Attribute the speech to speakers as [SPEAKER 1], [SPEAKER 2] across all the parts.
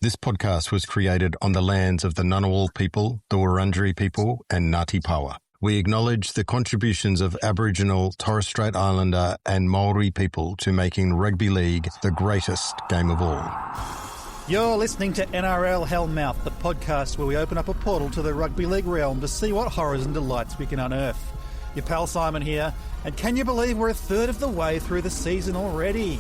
[SPEAKER 1] This podcast was created on the lands of the Ngunnawal people, the Wurundjeri people, and Ngāti Pawa. We acknowledge the contributions of Aboriginal, Torres Strait Islander, and Maori people to making rugby league the greatest game of all.
[SPEAKER 2] You're listening to NRL Hellmouth, the podcast where we open up a portal to the rugby league realm to see what horrors and delights we can unearth. Your pal Simon here, and can you believe we're a third of the way through the season already?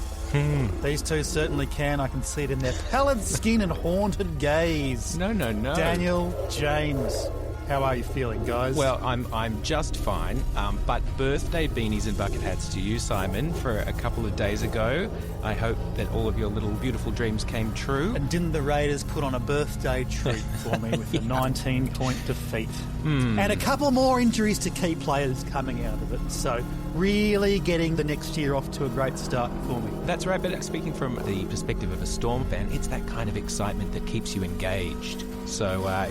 [SPEAKER 2] These two certainly can. I can see it in their pallid skin and haunted gaze.
[SPEAKER 3] No.
[SPEAKER 2] Daniel, James, how are you feeling, guys?
[SPEAKER 3] Well, I'm just fine. But birthday beanies and bucket hats to you, Simon, for a couple of days ago. I hope that all of your little beautiful dreams came true.
[SPEAKER 2] And didn't the Raiders put on a birthday treat for me with a 19-point defeat? And a couple more injuries to key players coming out of it. So really getting the next year off to a great start for me.
[SPEAKER 3] That's right, but speaking from the perspective of a Storm fan, it's that kind of excitement that keeps you engaged. So, I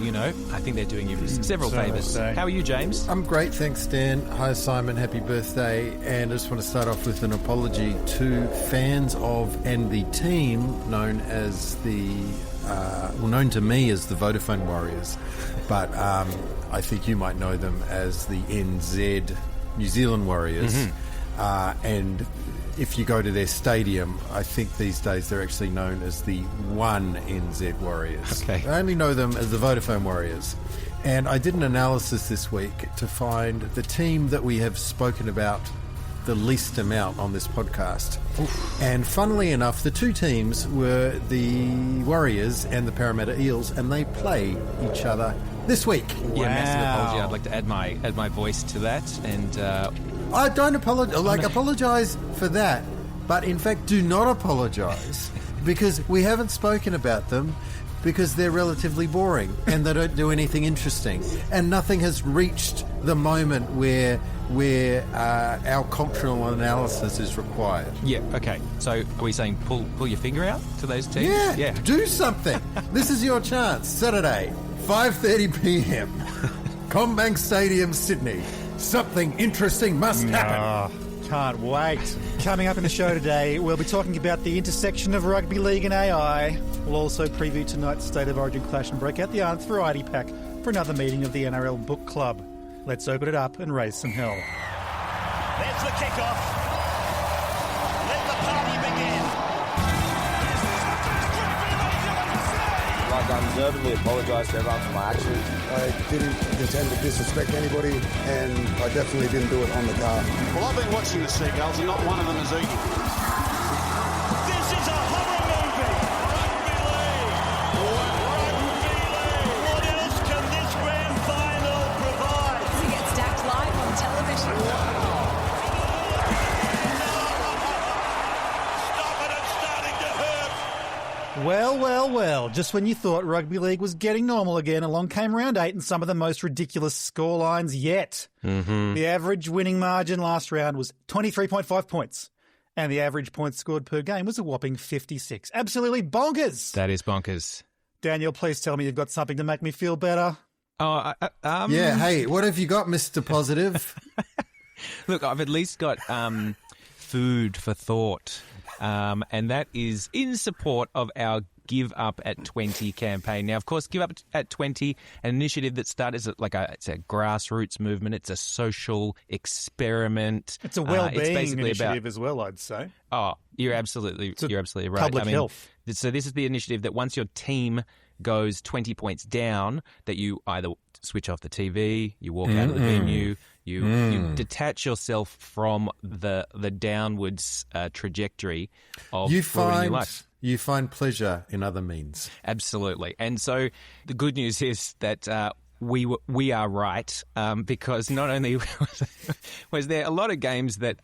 [SPEAKER 3] think they're doing you several favours. How are you, James?
[SPEAKER 4] I'm great, thanks, Dan. Hi, Simon. Happy birthday. And I just want to start off with an apology to fans of and the team known as known to me as the Vodafone Warriors. But I think you might know them as the NZ New Zealand Warriors. And if you go to their stadium, I think these days they're actually known as the One NZ Warriors.
[SPEAKER 3] Okay.
[SPEAKER 4] I only know them as the Vodafone Warriors. And I did an analysis this week to find the team that we have spoken about the least amount on this podcast. And funnily enough, the two teams were the Warriors and the Parramatta Eels, and they play each other this week.
[SPEAKER 3] Yeah, massive apology. I'd like to add my voice to that. And
[SPEAKER 4] I don't apologize. Apologize for that, but in fact, do not apologize because we haven't spoken about them because they're relatively boring and they don't do anything interesting, and nothing has reached the moment where our cultural analysis is required.
[SPEAKER 3] Yeah. Okay. So are we saying pull your finger out to those teams?
[SPEAKER 4] Yeah. Do something. This is your chance. Saturday, 5:30 p.m. Combank Stadium, Sydney. Something interesting must happen.
[SPEAKER 2] Can't wait. Coming up in the show today, we'll be talking about the intersection of rugby league and AI. We'll also preview tonight's State of Origin clash and break out the Aunt Variety Pack for another meeting of the NRL Book Club. Let's open it up and raise some hell.
[SPEAKER 5] There's the kickoff. Let the party begin.
[SPEAKER 6] I undeservedly apologise to everyone for my actions.
[SPEAKER 7] I didn't intend to disrespect anybody, and I definitely didn't do it on the car.
[SPEAKER 5] Well, I've been watching the Seagulls, and not one of them is eating. This is a horror movie. Rugby league. What else can this grand final provide?
[SPEAKER 8] To get stacked live on television.
[SPEAKER 5] Stop it, it's starting to hurt.
[SPEAKER 2] Well, just when you thought rugby league was getting normal again, along came round 8 and some of the most ridiculous scorelines yet. The average winning margin last round was 23.5 points, and the average points scored per game was a whopping 56. Absolutely bonkers.
[SPEAKER 3] That is bonkers.
[SPEAKER 2] Daniel, please tell me you've got something to make me feel better.
[SPEAKER 4] Yeah, hey, what have you got, Mr. Positive?
[SPEAKER 3] Look, I've at least got food for thought. And that is in support of our Give Up at 20 campaign. Now, of course, Give Up at 20, an initiative that started as it's a grassroots movement. It's a social experiment.
[SPEAKER 2] It's a well-being initiative as well, I'd say.
[SPEAKER 3] Oh, you're absolutely right.
[SPEAKER 2] Public health.
[SPEAKER 3] So this is the initiative that once your team goes 20 points down, that you either switch off the TV, you walk out of the venue, you detach yourself from the downwards trajectory of ruining your life.
[SPEAKER 4] You find pleasure in other means.
[SPEAKER 3] Absolutely. And so the good news is that we are right, because not only was there a lot of games that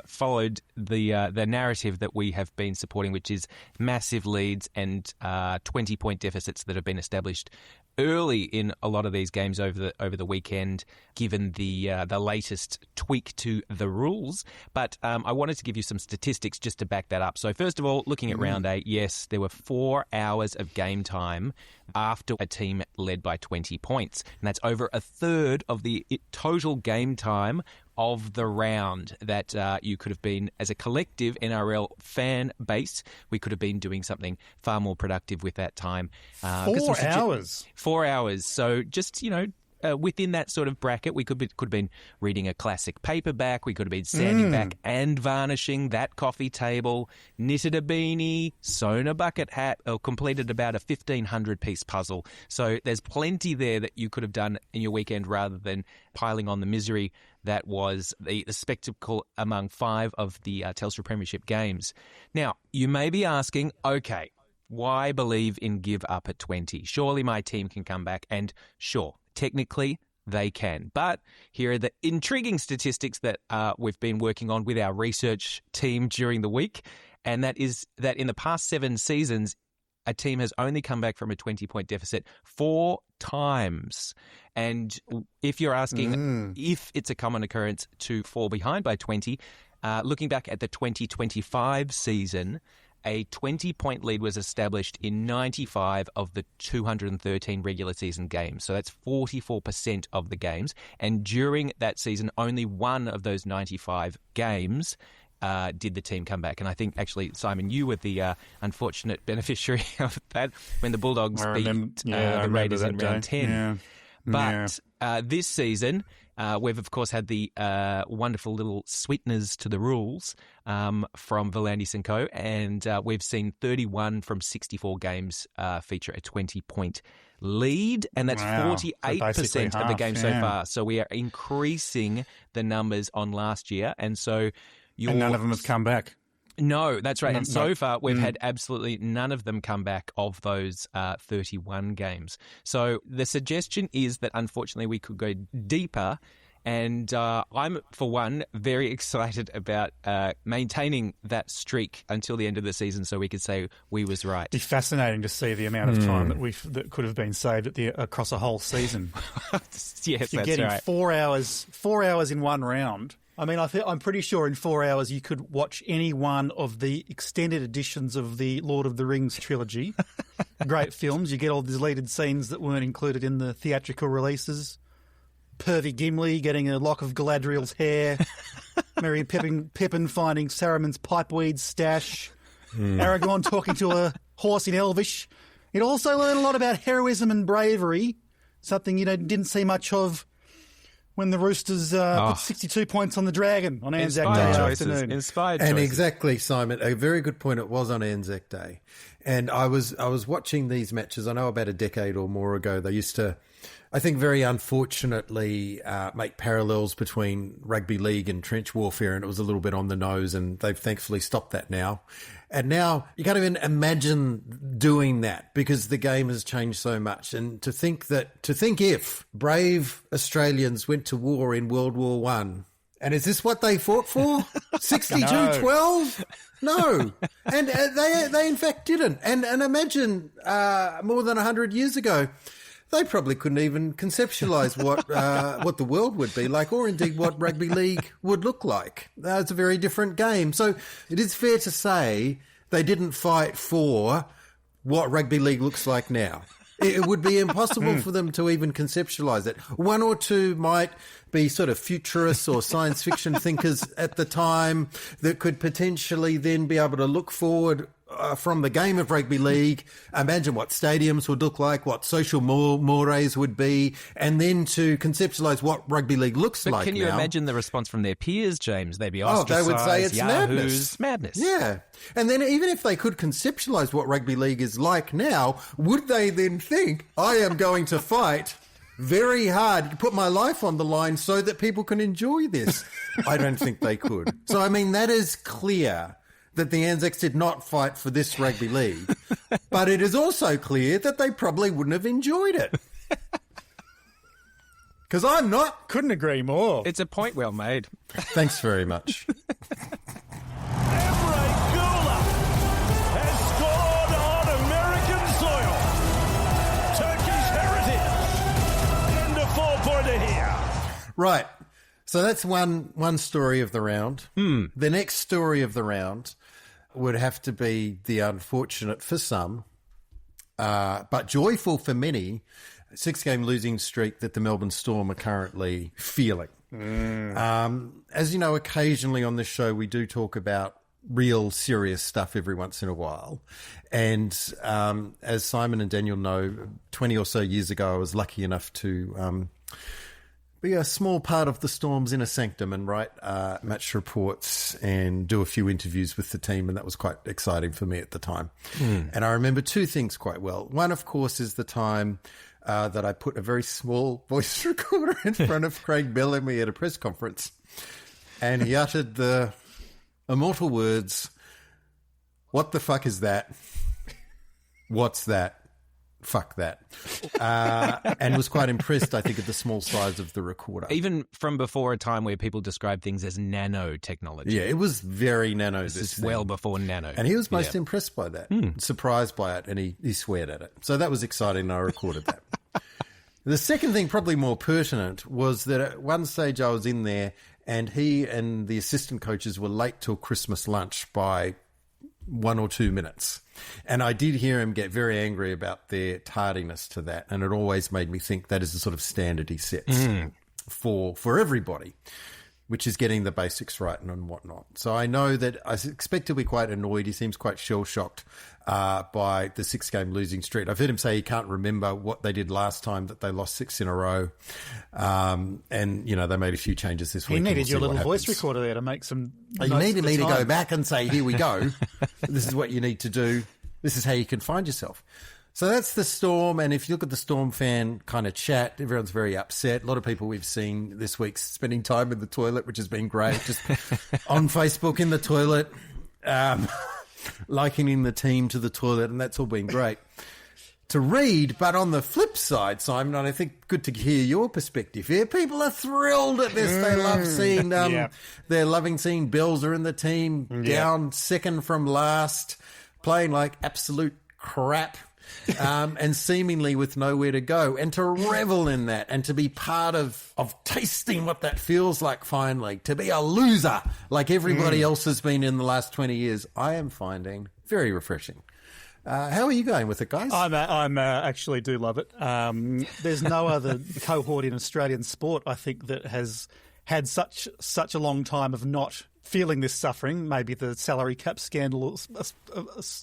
[SPEAKER 3] followed the narrative that we have been supporting, which is massive leads and 20-point deficits that have been established early in a lot of these games over the weekend, given the latest tweak to the rules. But I wanted to give you some statistics just to back that up. So first of all, looking at round 8, yes, there were 4 hours of game time after a team led by 20 points. And that's over a third of the total game time of the round that you could have been, as a collective NRL fan base, we could have been doing something far more productive with that time.
[SPEAKER 2] 4 hours.
[SPEAKER 3] 4 hours. So just, within that sort of bracket, we could have been reading a classic paperback. We could have been sanding back and varnishing that coffee table, knitted a beanie, sewn a bucket hat, or completed about a 1,500-piece puzzle. So there's plenty there that you could have done in your weekend rather than piling on the misery that was the spectacle among 5 of the Telstra Premiership games. Now, you may be asking, okay, why believe in give up at 20? Surely my team can come back, and sure, technically, they can. But here are the intriguing statistics that we've been working on with our research team during the week, and that is that in the past 7 seasons, a team has only come back from a 20-point deficit 4 times. And if you're asking if it's a common occurrence to fall behind by 20, looking back at the 2025 season, a 20-point lead was established in 95 of the 213 regular season games. So that's 44% of the games. And during that season, only one of those 95 games did the team come back. And I think, actually, Simon, you were the unfortunate beneficiary of that when the Bulldogs beat the Raiders in round 10.
[SPEAKER 2] Yeah.
[SPEAKER 3] But this season, we've, of course, had the wonderful little sweeteners to the rules from Volandis & Co. And we've seen 31 from 64 games feature a 20-point lead. And that's 48% of the game so far. So we are increasing the numbers on last year. And so
[SPEAKER 2] and none of them have come back.
[SPEAKER 3] No, that's right. And so far, we've had absolutely none of them come back of those 31 games. So the suggestion is that, unfortunately, we could go deeper. And I'm, for one, very excited about maintaining that streak until the end of the season so we could say we was right.
[SPEAKER 2] It'd be fascinating to see the amount of time that could have been saved across a whole season.
[SPEAKER 3] Yes,
[SPEAKER 2] You're
[SPEAKER 3] that's
[SPEAKER 2] getting
[SPEAKER 3] right.
[SPEAKER 2] 4 hours in one round. I mean, I'm pretty sure in 4 hours you could watch any one of the extended editions of the Lord of the Rings trilogy. Great films. You get all the deleted scenes that weren't included in the theatrical releases. Pervy Gimli getting a lock of Galadriel's hair. Merry Pippin finding Saruman's pipeweed stash. Aragorn talking to a horse in Elvish. You'd also learn a lot about heroism and bravery, something didn't see much of when the Roosters put 62 points on the Dragon on Anzac Day afternoon.
[SPEAKER 3] Inspired choices.
[SPEAKER 4] And exactly, Simon, a very good point. It was on Anzac Day. And I was watching these matches. I know about a decade or more ago, they used to, I think very unfortunately, make parallels between rugby league and trench warfare, and it was a little bit on the nose, and they've thankfully stopped that now. And now you can't even imagine doing that because the game has changed so much. And to think if brave Australians went to war in World War One, and is this what they fought for? 62-12? No. And they in fact didn't. And imagine more than 100 years ago, they probably couldn't even conceptualise what the world would be like, or indeed what rugby league would look like. It's a very different game. So it is fair to say they didn't fight for what rugby league looks like now. It would be impossible for them to even conceptualise it. One or two might be sort of futurists or science fiction thinkers at the time that could potentially then be able to look forward from the game of rugby league, imagine what stadiums would look like, what social mores would be, and then to conceptualise what rugby league looks like.
[SPEAKER 3] But can you imagine the response from their peers, James? They'd be ostracised.
[SPEAKER 4] They would say it's
[SPEAKER 3] Yahoos, madness.
[SPEAKER 4] Yeah. And then even if they could conceptualise what rugby league is like now, would they then think, I am going to fight very hard, put my life on the line so that people can enjoy this? I don't think they could. So, I mean, that is clear that the Anzacs did not fight for this rugby league. But it is also clear that they probably wouldn't have enjoyed it. Because I'm not.
[SPEAKER 2] Couldn't agree more.
[SPEAKER 3] It's a point well made.
[SPEAKER 4] Thanks very much.
[SPEAKER 5] has scored on American soil. Turkey's heritage. And a 4-pointer here.
[SPEAKER 4] Right. So that's one story of the round. The next story of the round would have to be the unfortunate for some, but joyful for many, 6-game losing streak that the Melbourne Storm are currently feeling. As you know, occasionally on this show we do talk about real serious stuff every once in a while. And as Simon and Daniel know, 20 or so years ago I was lucky enough to be a small part of the Storm's inner sanctum and write match reports and do a few interviews with the team, and that was quite exciting for me at the time. And I remember two things quite well. One, of course, is the time that I put a very small voice recorder in front of Craig Bellamy at a press conference, and he uttered the immortal words, "What the fuck is that? What's that? Fuck that." And was quite impressed, I think, at the small size of the recorder.
[SPEAKER 3] Even from before a time where people describe things as nanotechnology.
[SPEAKER 4] Yeah, it was very nano.
[SPEAKER 3] This is well before nano.
[SPEAKER 4] And he was most impressed by that, surprised by it, and he sweared at it. So that was exciting, and I recorded that. The second thing, probably more pertinent, was that at one stage I was in there and he and the assistant coaches were late till Christmas lunch by 1 or 2 minutes. And I did hear him get very angry about their tardiness to that. And it always made me think that is the sort of standard he sets for everybody, which is getting the basics right and whatnot. So I know that I expect to be quite annoyed. He seems quite shell-shocked by the 6-game losing streak. I've heard him say he can't remember what they did last time that they lost 6 in a row. And, you know, they made a few changes this week.
[SPEAKER 2] He needed your little voice recorder there to make some
[SPEAKER 4] notes. You needed me to go back and say, here we go. This is what you need to do. This is how you can find yourself. So that's the Storm, and if you look at the Storm fan kind of chat, everyone's very upset. A lot of people we've seen this week spending time in the toilet, which has been great, just on Facebook in the toilet, likening the team to the toilet, and that's all been great to read. But on the flip side, Simon, and I think good to hear your perspective here, people are thrilled at this. They love seeing, they're loving seeing Belzer in the team, down second from last, playing like absolute crap. And seemingly with nowhere to go, and to revel in that and to be part of tasting what that feels like finally, to be a loser like everybody else has been in the last 20 years, I am finding very refreshing. How are you going with it, guys?
[SPEAKER 2] I'm actually do love it. There's no other cohort in Australian sport, I think, that has had such a long time of not feeling this suffering, maybe the salary cap scandal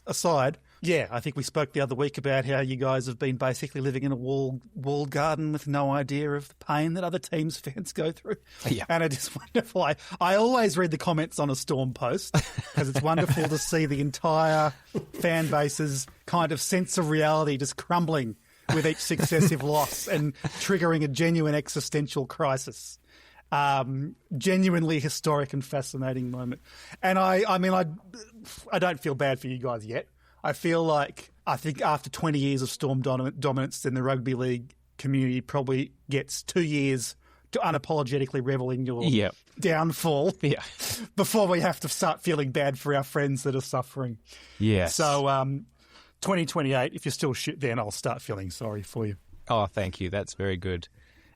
[SPEAKER 2] aside. Yeah, I think we spoke the other week about how you guys have been basically living in a walled garden with no idea of the pain that other teams' fans go through. Yeah. And it is wonderful. I always read the comments on a Storm post because it's wonderful to see the entire fan base's kind of sense of reality just crumbling with each successive loss and triggering a genuine existential crisis. Genuinely historic and fascinating moment. And I mean, I don't feel bad for you guys yet. I feel like, I think after 20 years of Storm dominance, then the rugby league community probably gets 2 years to unapologetically revel in your downfall before we have to start feeling bad for our friends that are suffering.
[SPEAKER 3] Yes.
[SPEAKER 2] So 2028, if you're still shit, then I'll start feeling sorry for you.
[SPEAKER 3] Oh, thank you. That's very good.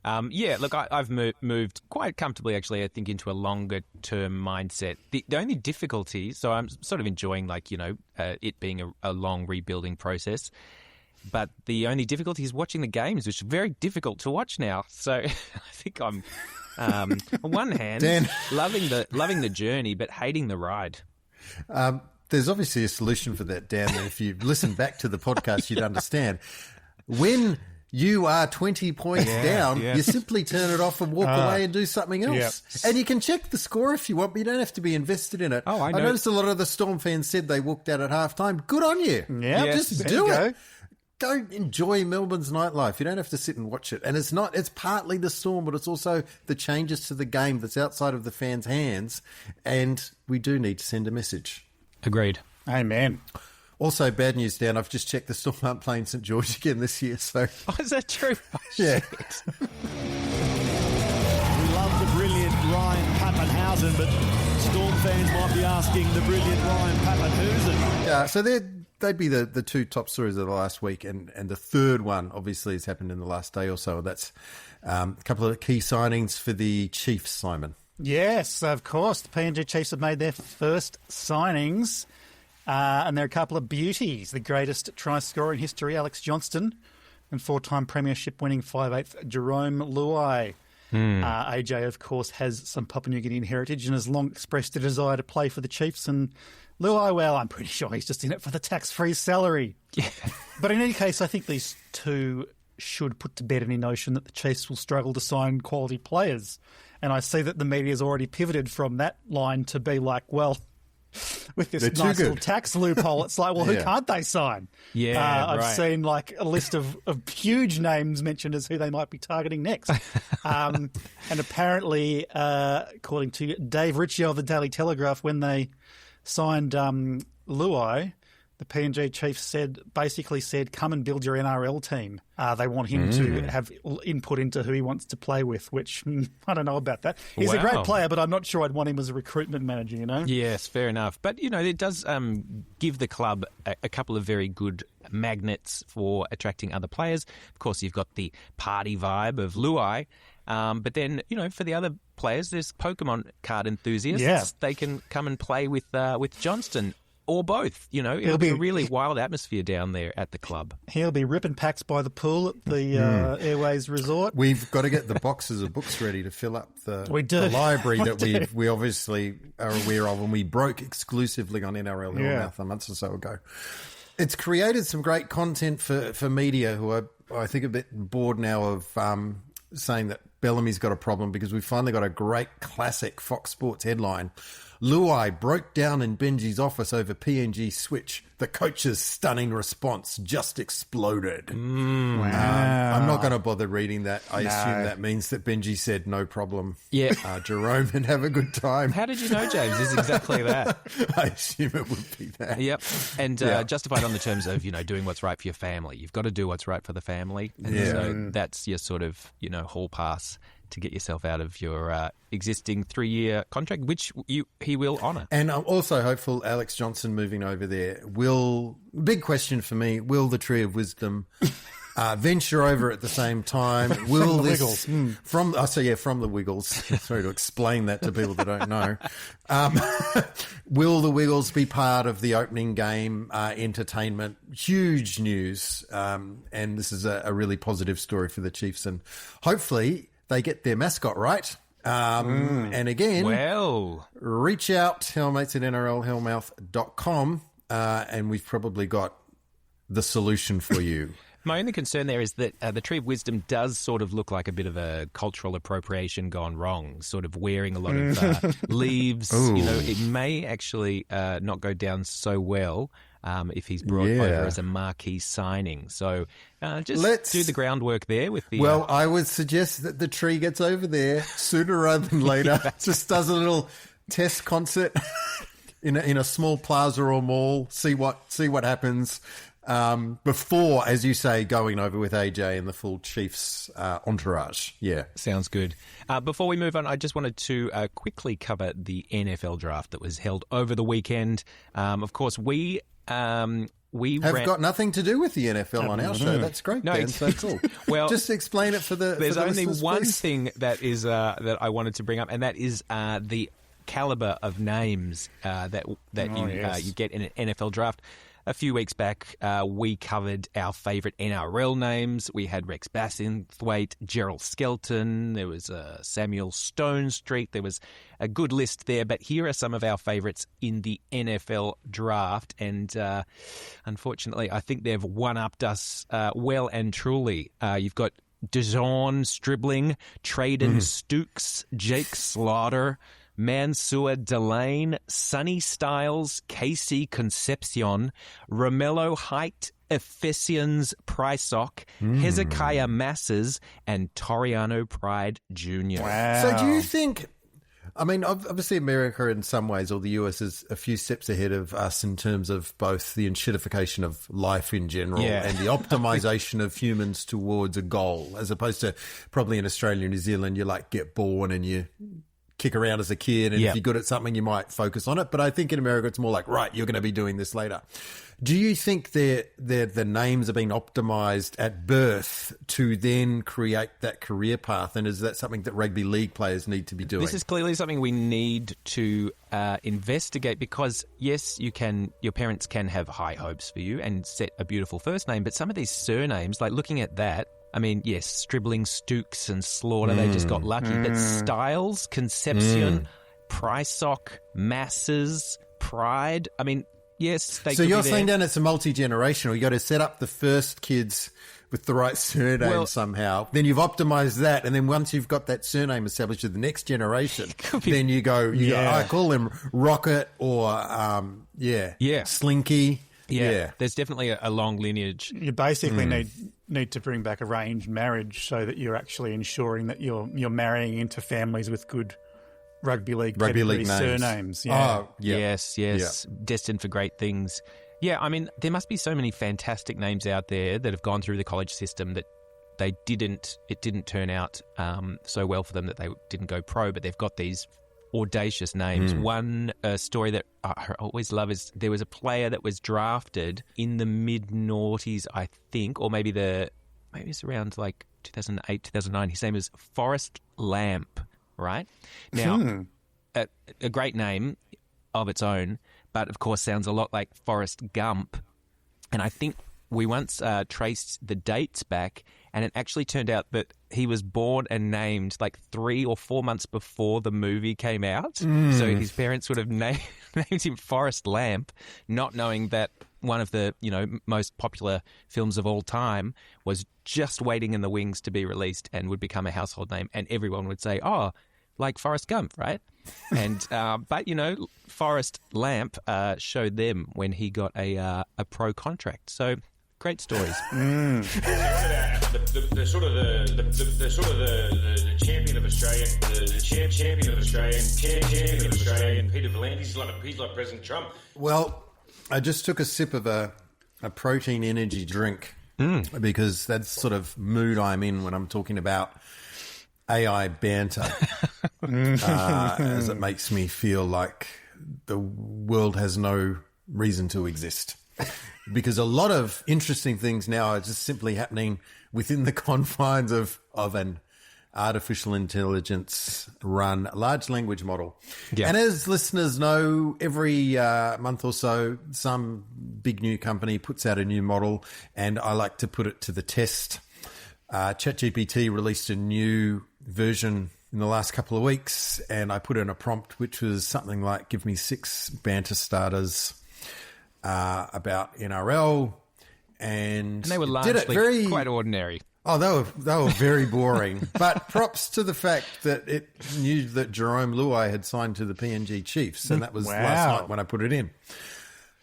[SPEAKER 3] Look, I've moved quite comfortably, actually, I think, into a longer-term mindset. The only difficulty, so I'm sort of enjoying, it being a long rebuilding process, but the only difficulty is watching the games, which is very difficult to watch now. So I think I'm, on one hand,
[SPEAKER 4] Dan.
[SPEAKER 3] loving the journey, but hating the ride.
[SPEAKER 4] There's obviously a solution for that, Dan, that if you listen back to the podcast, you'd understand. When you are 20 points down, you simply turn it off and walk away and do something else. Yeah. And you can check the score if you want, but you don't have to be invested in it.
[SPEAKER 3] Oh, I know.
[SPEAKER 4] I noticed a lot of the Storm fans said they walked out at halftime. Good on you.
[SPEAKER 2] Yeah,
[SPEAKER 4] just do it. Go enjoy Melbourne's nightlife. You don't have to sit and watch it. And it's partly the Storm, but it's also the changes to the game that's outside of the fans' hands. And we do need to send a message.
[SPEAKER 3] Agreed.
[SPEAKER 2] Amen.
[SPEAKER 4] Also, bad news, Dan. I've just checked the Storm aren't playing St George again this year. So,
[SPEAKER 3] is that true? Oh,
[SPEAKER 4] yeah.
[SPEAKER 5] We love the brilliant Ryan Pappenhausen, but Storm fans might be asking the brilliant Ryan Pappenhausen.
[SPEAKER 4] Yeah, so they'd be the two top stories of the last week, and the third one obviously has happened in the last day or so. That's a couple of key signings for the Chiefs, Simon.
[SPEAKER 2] Yes, of course. The PNG Chiefs have made their first signings. And there are a couple of beauties. The greatest try scorer in history, Alex Johnston, and 4-time premiership winning 5'8" Jerome Luai. AJ, of course, has some Papua New Guinean heritage and has long expressed a desire to play for the Chiefs. And Luai, well, I'm pretty sure he's just in it for the tax-free salary.
[SPEAKER 3] Yeah.
[SPEAKER 2] But in any case, I think these two should put to bed any notion that the Chiefs will struggle to sign quality players. And I see that the media's already pivoted from that line to be like, well, with this nice little tax loophole, it's like, well, who can't they sign?
[SPEAKER 3] Yeah,
[SPEAKER 2] I've seen like a list of huge names mentioned as who they might be targeting next. And apparently, according to Dave Ritchie of the Daily Telegraph, when they signed Luai, the PNG Chiefs basically said, come and build your NRL team. They want him to have input into who he wants to play with, which I don't know about that. He's a great player, but I'm not sure I'd want him as a recruitment manager, you know?
[SPEAKER 3] Yes, fair enough. But, you know, it does give the club a couple of very good magnets for attracting other players. Of course, you've got the party vibe of Luai. But then, you know, for the other players, there's Pokemon card enthusiasts.
[SPEAKER 2] Yeah.
[SPEAKER 3] They can come and play with Johnston. Or both, you know. It'll be a really wild atmosphere down there at the club.
[SPEAKER 2] He'll be ripping packs by the pool at the Airways Resort.
[SPEAKER 4] We've got to get the boxes of books ready to fill up the library that we obviously are aware of, and we broke exclusively on NRL Hellmouth a month or so ago. It's created some great content for media who are, I think, a bit bored now of saying that Bellamy's got a problem, because we finally got a great classic Fox Sports headline. Luai broke down in Benji's office over PNG switch. The coach's stunning response just exploded.
[SPEAKER 2] Wow.
[SPEAKER 4] I'm not going to bother reading that. I assume that means that Benji said no problem.
[SPEAKER 3] Yeah.
[SPEAKER 4] Jerome, and have a good time.
[SPEAKER 3] How did you know, James? It's exactly that.
[SPEAKER 4] I assume it would be that.
[SPEAKER 3] Yep. And justified on the terms of, you know, doing what's right for your family. You've got to do what's right for the family. And so that's your sort of, you know, hall pass to get yourself out of your existing 3-year contract, which he will honour.
[SPEAKER 4] And I'm also hopeful Alex Johnson moving over there big question for me, will the Tree of Wisdom venture over at the same time? Will
[SPEAKER 2] from the
[SPEAKER 4] this
[SPEAKER 2] Wiggles.
[SPEAKER 4] From the Wiggles? Sorry to explain that to people that don't know. Will the Wiggles be part of the opening game entertainment? Huge news, and this is a really positive story for the Chiefs, and hopefully they get their mascot right. And again, reach out, hellmates at nrlhellmouth.com, and we've probably got the solution for you.
[SPEAKER 3] My only concern there is that the Tree of Wisdom does sort of look like a bit of a cultural appropriation gone wrong, sort of wearing a lot of leaves.
[SPEAKER 4] Ooh.
[SPEAKER 3] You know, it may actually not go down so well if he's brought over as a marquee signing. So let's do the groundwork there with the...
[SPEAKER 4] Well, I would suggest that the tree gets over there sooner rather than later. Just does a little test concert in a small plaza or mall, see what happens. Before, as you say, going over with AJ and the full Chiefs entourage. Yeah.
[SPEAKER 3] Sounds good. Before we move on, I just wanted to quickly cover the NFL draft that was held over the weekend. Of course, we have
[SPEAKER 4] got nothing to do with the NFL on our show. That's great, Ben. So cool. Well, just explain it for the
[SPEAKER 3] There's
[SPEAKER 4] for the
[SPEAKER 3] only one
[SPEAKER 4] please.
[SPEAKER 3] thing that is that I wanted to bring up, and that is the caliber of names that you get in an NFL draft. A few weeks back, we covered our favourite NRL names. We had Rex Bassinthwaite, Gerald Skelton, there was Samuel Stonestreet. There was a good list there, but here are some of our favourites in the NFL draft. And unfortunately, I think they've one-upped us well and truly. You've got Dejon Stribling, Traden Stooks, Jake Slaughter, Mansour Delane, Sonny Styles, Casey Concepcion, Romello Height, Ephesians Prysock, Hezekiah Masses, and Toriano Pride Jr.
[SPEAKER 2] Wow.
[SPEAKER 4] So do you think... I mean, obviously America in some ways, or the US, is a few steps ahead of us in terms of both the enshittification of life in general and the optimization of humans towards a goal, as opposed to probably in Australia and New Zealand, you like get born and you kick around as a kid, and if you're good at something, you might focus on it. But I think in America, it's more like, right, you're going to be doing this later. Do you think the names are being optimized at birth to then create that career path? And is that something that rugby league players need to be doing?
[SPEAKER 3] This is clearly something we need to investigate, because yes, your parents can have high hopes for you and set a beautiful first name, but some of these surnames, like looking at that, I mean, yes, Stribling, Stooks and Slaughter, they just got lucky. But Styles, Concepcion, Prysock, Masses, Pride, I mean, yes, they
[SPEAKER 4] So
[SPEAKER 3] could
[SPEAKER 4] you're
[SPEAKER 3] be
[SPEAKER 4] saying
[SPEAKER 3] there.
[SPEAKER 4] then it's a multi-generational. You got to set up the first kids with the right surname somehow. Then you've optimized that, and then once you've got that surname established to the next generation, then you go, I call them Rocket or, Slinky.
[SPEAKER 3] Yeah, there's definitely a long lineage.
[SPEAKER 2] You basically need to bring back arranged marriage so that you're actually ensuring that you're marrying into families with good rugby league surnames. Yeah.
[SPEAKER 4] Oh, yeah.
[SPEAKER 3] Yes. Destined for great things. Yeah, I mean, there must be so many fantastic names out there that have gone through the college system that it didn't turn out so well for them that they didn't go pro, but they've got these audacious names. One story that I always love is there was a player that was drafted in the mid-noughties, I think, or maybe it's around like 2008, 2009. His name is Forrest Lamp, right? Now, a great name of its own, but of course sounds a lot like Forrest Gump. And I think we once traced the dates back, and it actually turned out that he was born and named like 3 or 4 months before the movie came out. So his parents would have named him Forrest Lamp, not knowing that one of the most popular films of all time was just waiting in the wings to be released and would become a household name. And everyone would say, oh, like Forrest Gump, right? And but Forrest Lamp showed them when he got a pro contract. So great stories.
[SPEAKER 9] The champion of Australia, the champion of Australia, Peter V'landys, he's like President Trump.
[SPEAKER 4] Well, I just took a sip of a protein energy drink because that's sort of mood I'm in when I'm talking about AI banter, as it makes me feel like the world has no reason to exist. Because a lot of interesting things now are just simply happening within the confines of an artificial intelligence run large language model. Yeah. And as listeners know, every month or so, some big new company puts out a new model, and I like to put it to the test. ChatGPT released a new version in the last couple of weeks, and I put in a prompt which was something like, give me 6 banter starters about NRL, and
[SPEAKER 3] they were largely quite ordinary.
[SPEAKER 4] Oh, they were very boring. But props to the fact that it knew that Jerome Luai had signed to the PNG Chiefs, and that was last night when I put it in.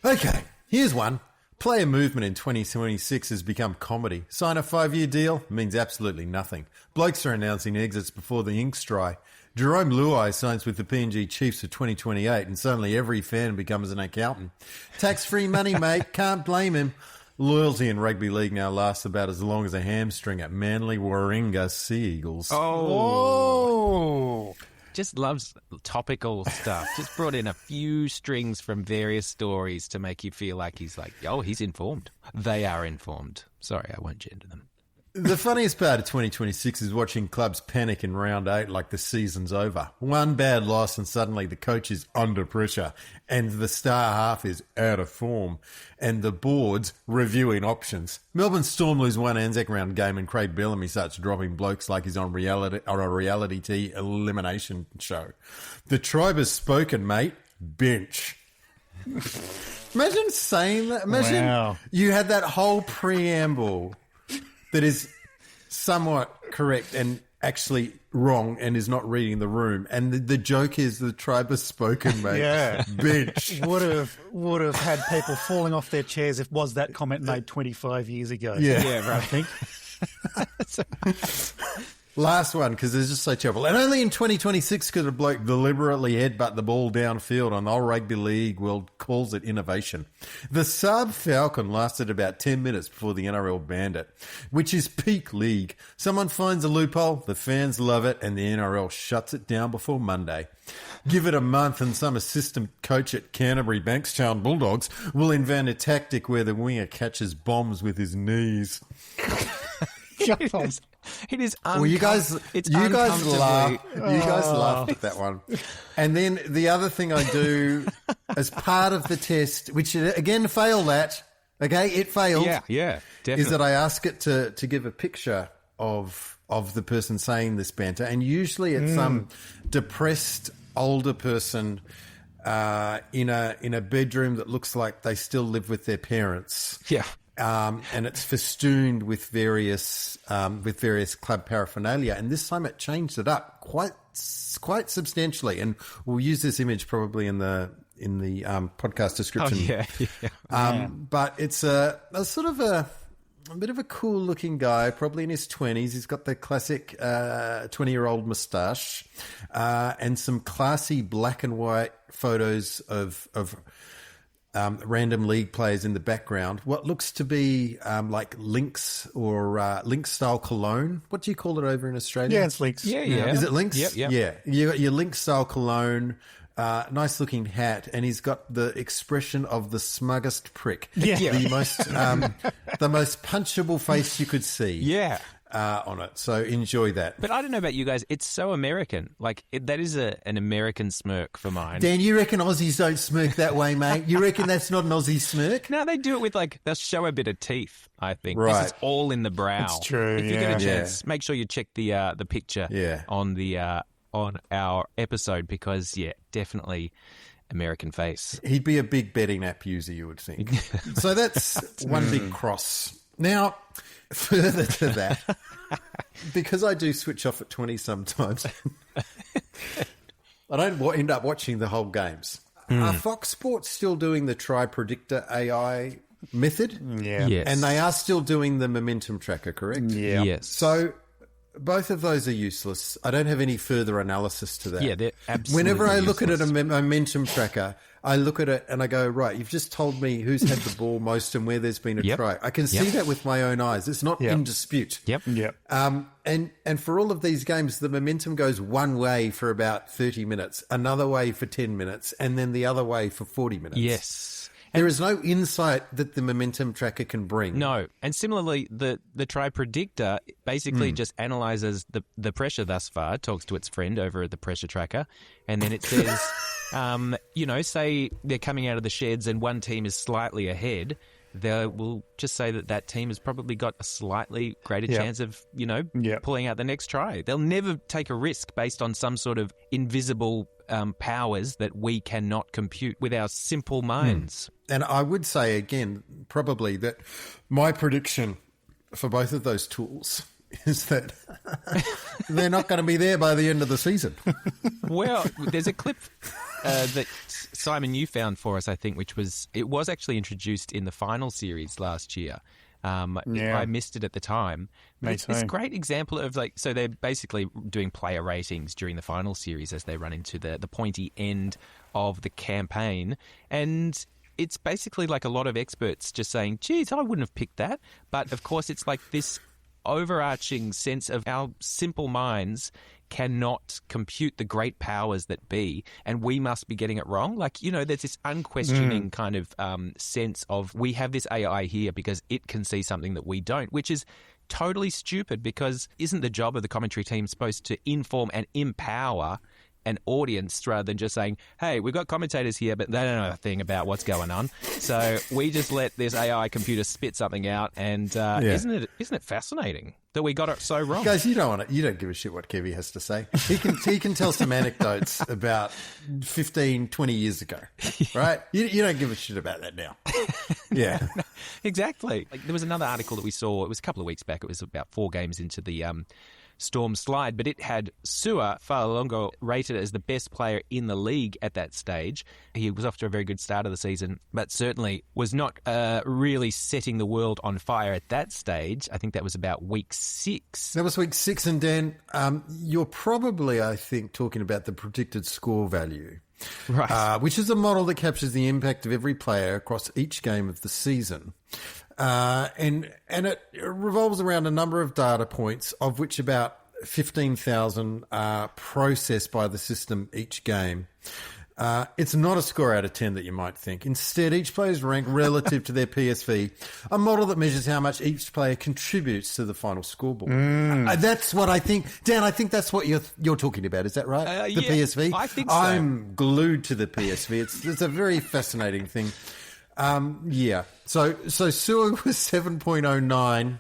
[SPEAKER 4] Okay, here's one. Player movement in 2026 has become comedy. Sign a 5-year deal means absolutely nothing. Blokes are announcing exits before the ink's dry. Jerome Luai signs with the PNG Chiefs for 2028, and suddenly every fan becomes an accountant. Tax-free money, mate. Can't blame him. Loyalty in rugby league now lasts about as long as a hamstring at Manly Warringah Sea Eagles.
[SPEAKER 3] Oh. Just loves topical stuff. Just brought in a few strings from various stories to make you feel like he's informed. They are informed. Sorry, I won't gender them.
[SPEAKER 4] The funniest part of 2026 is watching clubs panic in round 8 like the season's over. One bad loss and suddenly the coach is under pressure and the star half is out of form and the board's reviewing options. Melbourne Storm lose one Anzac round game and Craig Bellamy starts dropping blokes like he's on a reality TV elimination show. The tribe has spoken, mate. Bench. Imagine saying that. Imagine you had that whole preamble that is somewhat correct and actually wrong and is not reading the room. And the joke is the tribe has spoken, mate. Yeah. Bench.
[SPEAKER 2] Would have had people falling off their chairs if was that comment made 25 years ago.
[SPEAKER 4] Yeah
[SPEAKER 2] right. I
[SPEAKER 4] think. Last one, because it's just so terrible. And only in 2026 could a bloke deliberately headbutt the ball downfield on the whole rugby league world calls it innovation. The Saab Falcon lasted about 10 minutes before the NRL banned it, which is peak league. Someone finds a loophole, the fans love it, and the NRL shuts it down before Monday. Give it a month and some assistant coach at Canterbury Bankstown Bulldogs will invent a tactic where the winger catches bombs with his knees.
[SPEAKER 3] It is
[SPEAKER 4] well, you guys laughed at that one. And then the other thing I do as part of the test, which again failed at, okay, it failed.
[SPEAKER 3] Yeah, definitely.
[SPEAKER 4] Is that I ask it to give a picture of the person saying this banter, and usually it's some depressed older person in a bedroom that looks like they still live with their parents.
[SPEAKER 3] Yeah.
[SPEAKER 4] And it's festooned with various club paraphernalia. And this time it changed it up quite substantially. And we'll use this image probably in the podcast description.
[SPEAKER 3] Oh, yeah.
[SPEAKER 4] But it's a sort of a bit of a cool looking guy, probably in his 20s. He's got the classic 20-year-old moustache and some classy black and white photos of random league players in the background. What looks to be like Lynx or Lynx style cologne. What do you call it over in Australia?
[SPEAKER 2] Yeah, it's Lynx.
[SPEAKER 3] Yeah.
[SPEAKER 4] Is it Lynx?
[SPEAKER 3] Yep.
[SPEAKER 4] Yeah. You got your Lynx style cologne. Nice looking hat, and he's got the expression of the smuggest prick.
[SPEAKER 2] Yeah.
[SPEAKER 4] The most punchable face you could see.
[SPEAKER 3] Yeah.
[SPEAKER 4] On it. So enjoy that.
[SPEAKER 3] But I don't know about you guys. It's so American. Like, that is an American smirk for mine.
[SPEAKER 4] Dan, you reckon Aussies don't smirk that way, mate? You reckon that's not an Aussie smirk?
[SPEAKER 3] No, they do it with, like, they'll show a bit of teeth, I think.
[SPEAKER 4] Right.
[SPEAKER 3] This is all in the brow.
[SPEAKER 2] It's true,
[SPEAKER 3] If you get a chance, make sure you check the picture on our episode because, definitely American face.
[SPEAKER 4] He'd be a big betting app user, you would think. So that's one big cross. Now, further to that, because I do switch off at 20 sometimes, I don't end up watching the whole games. Are Fox Sports still doing the try predictor AI method?
[SPEAKER 2] Yeah.
[SPEAKER 3] Yes.
[SPEAKER 4] And they are still doing the momentum tracker, correct?
[SPEAKER 2] Yeah.
[SPEAKER 3] Yes.
[SPEAKER 4] So both of those are useless. I don't have any further analysis to that.
[SPEAKER 3] Yeah, they're absolutely
[SPEAKER 4] Whenever I look
[SPEAKER 3] useless.
[SPEAKER 4] at a momentum tracker, I look at it and I go, right, you've just told me who's had the ball most and where there's been a try. I can see that with my own eyes. It's not in dispute.
[SPEAKER 3] Yep.
[SPEAKER 4] And for all of these games, the momentum goes one way for about 30 minutes, another way for 10 minutes, and then the other way for 40 minutes.
[SPEAKER 3] Yes.
[SPEAKER 4] There is no insight that the momentum tracker can bring.
[SPEAKER 3] No. And similarly, the try predictor basically just analyzes the pressure thus far, talks to its friend over at the pressure tracker, and then it says, say they're coming out of the sheds and one team is slightly ahead, they will just say that team has probably got a slightly greater chance of, pulling out the next try. They'll never take a risk based on some sort of invisible powers that we cannot compute with our simple minds.
[SPEAKER 4] And I would say, again, probably that my prediction for both of those tools is that they're not going to be there by the end of the season.
[SPEAKER 3] Well, there's a clip that Simon, you found for us, I think, it was actually introduced in the final series last year. I missed it at the time. But it's this great example of so they're basically doing player ratings during the final series as they run into the pointy end of the campaign. And it's basically like a lot of experts just saying, geez, I wouldn't have picked that. But of course, it's like this overarching sense of our simple minds cannot compute the great powers that be, and we must be getting it wrong. There's this unquestioning kind of sense of we have this AI here because it can see something that we don't, which is totally stupid because isn't the job of the commentary team supposed to inform and empower an audience rather than just saying, hey, we've got commentators here, but they don't know a thing about what's going on. So we just let this AI computer spit something out, and isn't it fascinating that we got it so wrong?
[SPEAKER 4] Guys, you don't give a shit what Kevy has to say. He can tell some anecdotes about 15, 20 years ago, right? You don't give a shit about that now. Yeah.
[SPEAKER 3] Exactly. There was another article that we saw, it was a couple of weeks back, it was about 4 games into the Storm slide, but it had Sua Fa'alongo rated as the best player in the league at that stage. He was off to a very good start of the season, but certainly was not really setting the world on fire at that stage. I think that was about week 6.
[SPEAKER 4] That was week 6, and Dan, you're probably, I think, talking about the predicted score value.
[SPEAKER 3] Right.
[SPEAKER 4] Which is a model that captures the impact of every player across each game of the season. And it revolves around a number of data points, of which about 15,000 are processed by the system each game. It's not a score out of 10 that you might think. Instead, each player is ranked relative to their PSV, a model that measures how much each player contributes to the final scoreboard. That's what I think. Dan, I think that's what you're talking about. Is that right? The PSV?
[SPEAKER 3] I think so.
[SPEAKER 4] I'm glued to the PSV. It's a very fascinating thing. So Sua was 7.09,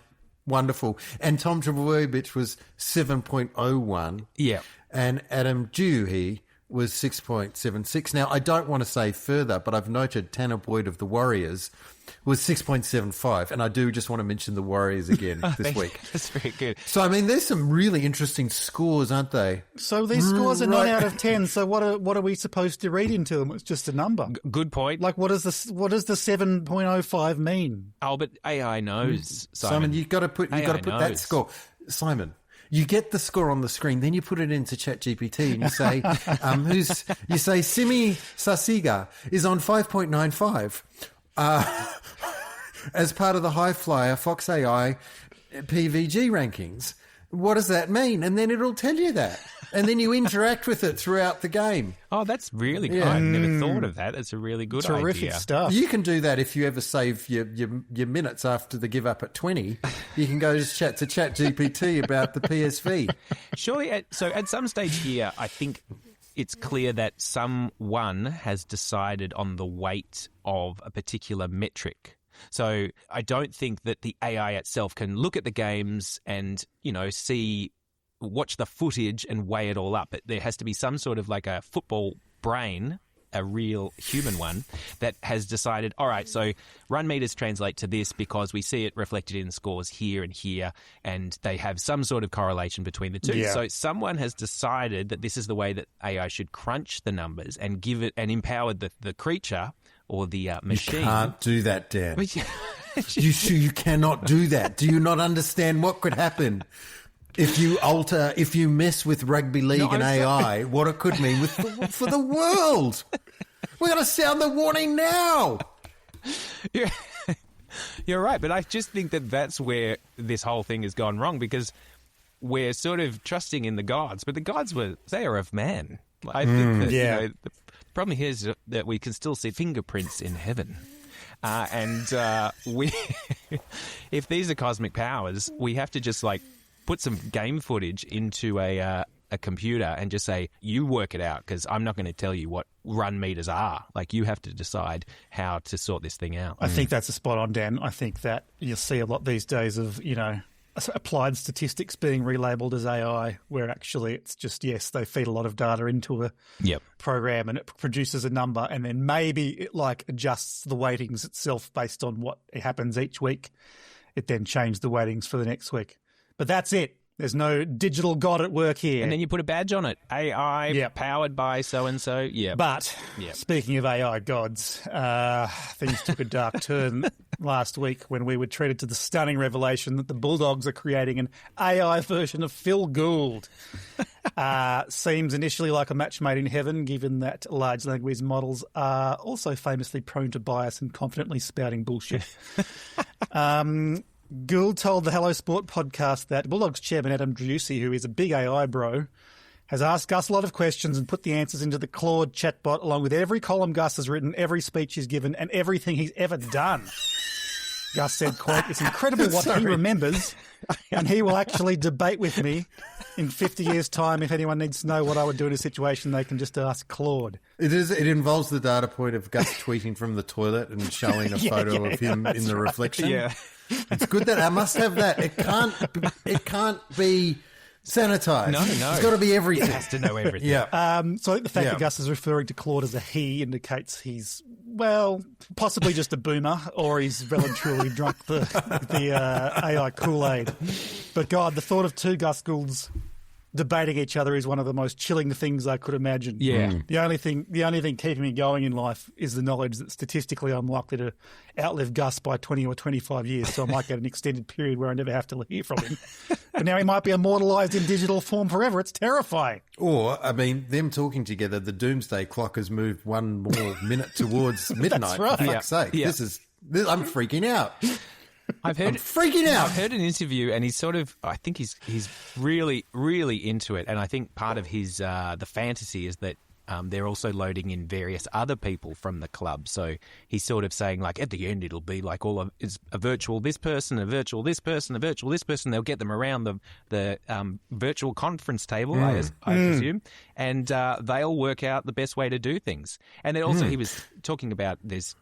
[SPEAKER 4] Wonderful. And Tom Trebojevic was 7.01.
[SPEAKER 3] Yeah.
[SPEAKER 4] And Adam Dewey was 6.76. Now, I don't want to say further, but I've noted Tanner Boyd of the Warriors was 6.75. And I do just want to mention the Warriors again this week.
[SPEAKER 3] That's very good.
[SPEAKER 4] So, I mean, there's some really interesting scores, aren't they?
[SPEAKER 2] So these scores are 9 out of 10. So what are we supposed to read into them? It's just a number.
[SPEAKER 3] Good point.
[SPEAKER 2] Like, what does the 7.05 mean?
[SPEAKER 3] Oh, but AI knows,
[SPEAKER 4] Simon, you've got to put that score. Simon, you get the score on the screen, then you put it into ChatGPT and you say, Simi Sasiga is on 5.95 as part of the High Flyer Fox AI PVG rankings. What does that mean? And then it'll tell you that. And then you interact with it throughout the game.
[SPEAKER 3] Oh, that's really good. I've never thought of that. That's a really good idea.
[SPEAKER 2] Terrific stuff.
[SPEAKER 4] You can do that if you ever save your minutes after the give up at 20. You can go just chat to ChatGPT about the PSV.
[SPEAKER 3] Surely, at some stage here, I think it's clear that someone has decided on the weight of a particular metric. So I don't think that the AI itself can look at the games and, watch the footage and weigh it all up. But there has to be some sort of like a football brain, a real human one, that has decided, all right, so run meters translate to this because we see it reflected in scores here and here, and they have some sort of correlation between the two.
[SPEAKER 2] Yeah.
[SPEAKER 3] So someone has decided that this is the way that AI should crunch the numbers and give it and empowered the creature or the machine.
[SPEAKER 4] You can't do that, Dan. You cannot do that. Do you not understand what could happen if you mess with rugby league and AI, what it could mean for the world? We're going to sound the warning now.
[SPEAKER 3] You're right, but I just think that that's where this whole thing has gone wrong, because we're sort of trusting in the gods, but the gods they are of man. I think that the problem here is that we can still see fingerprints in heaven. We, if these are cosmic powers, we have to just put some game footage into a computer and just say, you work it out, because I'm not going to tell you what run meters are. You have to decide how to sort this thing out.
[SPEAKER 2] I think that's a spot on, Dan. I think that you'll see a lot these days of, applied statistics being relabeled as AI, where actually it's just, yes, they feed a lot of data into a program and it produces a number, and then maybe it adjusts the weightings itself based on what happens each week. It then changes the weightings for the next week. But that's it. There's no digital god at work here.
[SPEAKER 3] And then you put a badge on it. AI powered by so-and-so. Yeah.
[SPEAKER 2] But speaking of AI gods, things took a dark turn last week when we were treated to the stunning revelation that the Bulldogs are creating an AI version of Phil Gould. Seems initially like a match made in heaven, given that large language models are also famously prone to bias and confidently spouting bullshit. Gould told the Hello Sport podcast that Bulldogs chairman Adam Drewsey, who is a big AI bro, has asked Gus a lot of questions and put the answers into the Claude chatbot, along with every column Gus has written, every speech he's given, and everything he's ever done. Gus said, quote, "It's incredible what he remembers, and he will actually debate with me in 50 years' time. If anyone needs to know what I would do in a situation, they can just ask Claude."
[SPEAKER 4] It involves the data point of Gus tweeting from the toilet and showing a photo of him in the reflection.
[SPEAKER 3] Yeah.
[SPEAKER 4] It's good that I must have that. It can't be sanitized.
[SPEAKER 3] No.
[SPEAKER 4] It's got to be everything.
[SPEAKER 3] It has to know everything.
[SPEAKER 4] Yeah.
[SPEAKER 2] So I think the fact that Gus is referring to Claude as a he indicates he's, possibly just a boomer, or he's well and truly drunk the AI Kool-Aid. But God, the thought of two Gus Goulds debating each other is one of the most chilling things I could imagine.
[SPEAKER 3] Yeah.
[SPEAKER 2] The only thing keeping me going in life is the knowledge that statistically I'm likely to outlive Gus by 20 or 25 years, so I might get an extended period where I never have to hear from him. But now he might be immortalised in digital form forever. It's terrifying.
[SPEAKER 4] Or, them talking together, the doomsday clock has moved one more minute towards midnight.
[SPEAKER 2] That's right.
[SPEAKER 4] For fuck's sake.
[SPEAKER 3] Yeah.
[SPEAKER 4] I'm freaking out.
[SPEAKER 3] I'm
[SPEAKER 4] freaking out.
[SPEAKER 3] I've heard an interview, and I think he's really, really into it. And I think part of his the fantasy is that they're also loading in various other people from the club. So he's sort of saying, at the end, it'll be it's a virtual this person, a virtual this person, a virtual this person. They'll get them around the virtual conference table, I presume. and they'll work out the best way to do things. And then also he was talking about there's,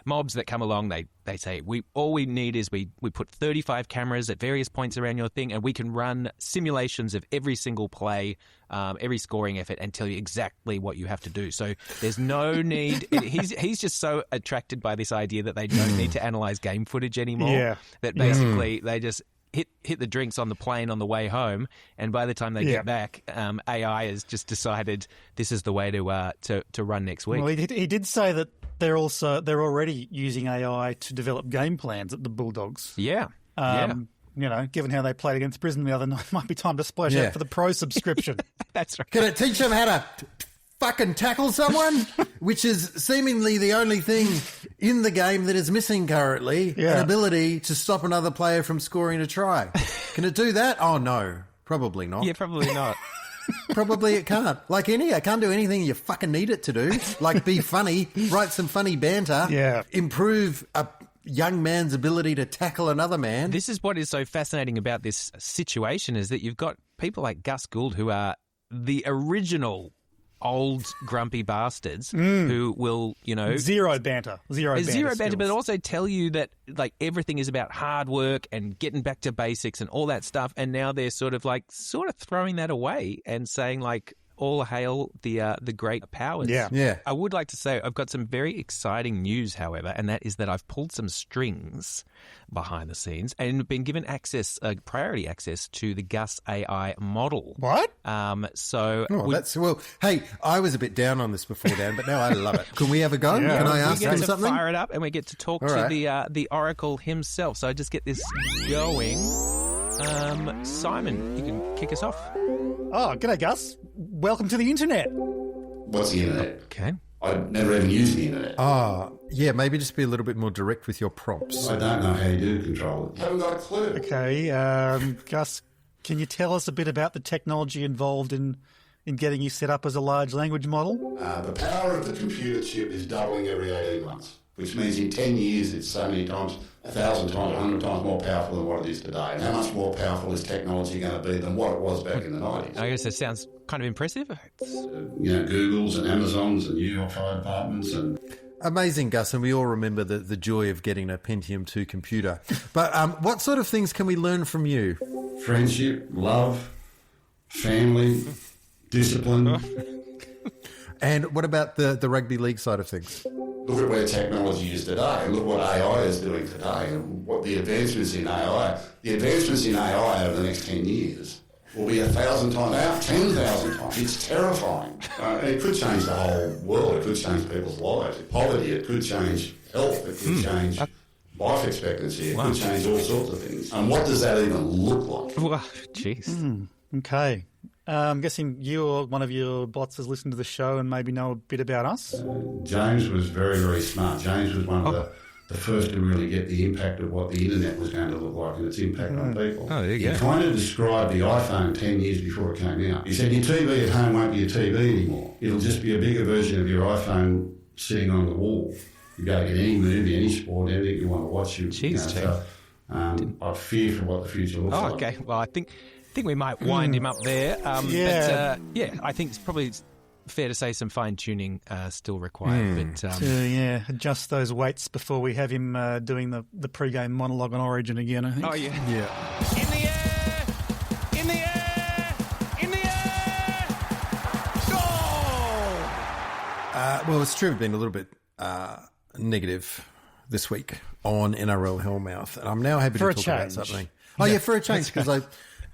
[SPEAKER 3] mobs that come along, they say, all we need is we put 35 cameras at various points around your thing, and we can run simulations of every single play, every scoring effort, and tell you exactly what you have to do. So there's no need. He's just so attracted by this idea that they don't need to analyze game footage anymore.
[SPEAKER 2] Yeah.
[SPEAKER 3] That basically they just hit the drinks on the plane on the way home, and by the time they get back, AI has just decided this is the way to run next week.
[SPEAKER 2] Well, he did say that they're already using AI to develop game plans at the Bulldogs.
[SPEAKER 3] Yeah.
[SPEAKER 2] Given how they played against Brisbane the other night, it might be time to splash out for the pro subscription.
[SPEAKER 3] That's right.
[SPEAKER 4] Can it teach them how to fucking tackle someone? Which is seemingly the only thing in the game that is missing currently, an ability to stop another player from scoring a try. Can it do that? Oh, no. Probably not.
[SPEAKER 3] Yeah, probably not.
[SPEAKER 4] Probably it can't. It can't do anything you fucking need it to do. Like be funny, write some funny banter, improve a young man's ability to tackle another man.
[SPEAKER 3] This is what is so fascinating about this situation, is that you've got people like Gus Gould, who are the original old grumpy bastards who will,
[SPEAKER 2] Zero banter,
[SPEAKER 3] but also tell you that everything is about hard work and getting back to basics and all that stuff. And now they're sort of throwing that away and saying all hail the great powers.
[SPEAKER 4] Yeah.
[SPEAKER 3] I would like to say I've got some very exciting news, however, and that is that I've pulled some strings behind the scenes and been given priority access to the Gus AI model.
[SPEAKER 2] What?
[SPEAKER 4] Hey, I was a bit down on this before, Dan, but now I love it. Can we have a go?
[SPEAKER 2] Yeah.
[SPEAKER 4] Can I ask him
[SPEAKER 3] we get to
[SPEAKER 4] something?
[SPEAKER 3] fire it up, and we get to talk to the Oracle himself. So I just get this going. Simon, you can kick us off.
[SPEAKER 2] Oh, g'day, Gus. Welcome to the internet.
[SPEAKER 10] What's the internet?
[SPEAKER 3] Okay.
[SPEAKER 10] I never even used the internet.
[SPEAKER 4] Yeah, maybe just be a little bit more direct with your prompts.
[SPEAKER 10] I don't know how you do control it. I haven't got a clue.
[SPEAKER 2] Okay, Gus, can you tell us a bit about the technology involved in getting you set up as a large language model?
[SPEAKER 10] The power of the computer chip is doubling every 18 months, which means in 10 years it's so many times, 1,000 times, 100 times more powerful than what it is today. And how much more powerful is technology going to be than what it was back in the 90s?
[SPEAKER 3] I guess it sounds kind of impressive.
[SPEAKER 10] Googles and Amazons and New York Fire Departments and...
[SPEAKER 4] Amazing, Gus, and we all remember the joy of getting a Pentium 2 computer. But what sort of things can we learn from you?
[SPEAKER 10] Friendship, love, family, discipline.
[SPEAKER 4] And what about the rugby league side of things?
[SPEAKER 10] Look at where technology is today, and look what AI is doing today, and what the advancements in AI. The advancements in AI over the next 10 years will be 1,000 times out, 10,000 times. It's terrifying. It could change the whole world. It could change people's lives. Poverty, it could change health. It could change life expectancy. It could change all sorts of things. And what does that even look like?
[SPEAKER 3] Wow, jeez.
[SPEAKER 2] Okay. I'm guessing you or one of your bots has listened to the show and maybe know a bit about us?
[SPEAKER 10] James was very, very smart. James was one of the first to really get the impact of what the internet was going to look like and its impact on people.
[SPEAKER 3] Oh, there you go.
[SPEAKER 10] He kind of described the iPhone 10 years before it came out. He said, your TV at home won't be a TV anymore. It'll just be a bigger version of your iPhone sitting on the wall. You go to get any movie, any sport, anything you want to watch. I fear for what the future looks like.
[SPEAKER 3] Okay. Well, I think we might wind him up there. I think it's probably fair to say some fine-tuning still required. But
[SPEAKER 2] adjust those weights before we have him doing the pre-game monologue on Origin again, I think.
[SPEAKER 3] Oh, yeah.
[SPEAKER 4] Yeah.
[SPEAKER 3] In the air! In the air! In the air! Goal!
[SPEAKER 4] Well, it's true, we've been a little bit negative this week on NRL Hellmouth, and I'm now happy to talk about something. Oh, yeah, for a change, because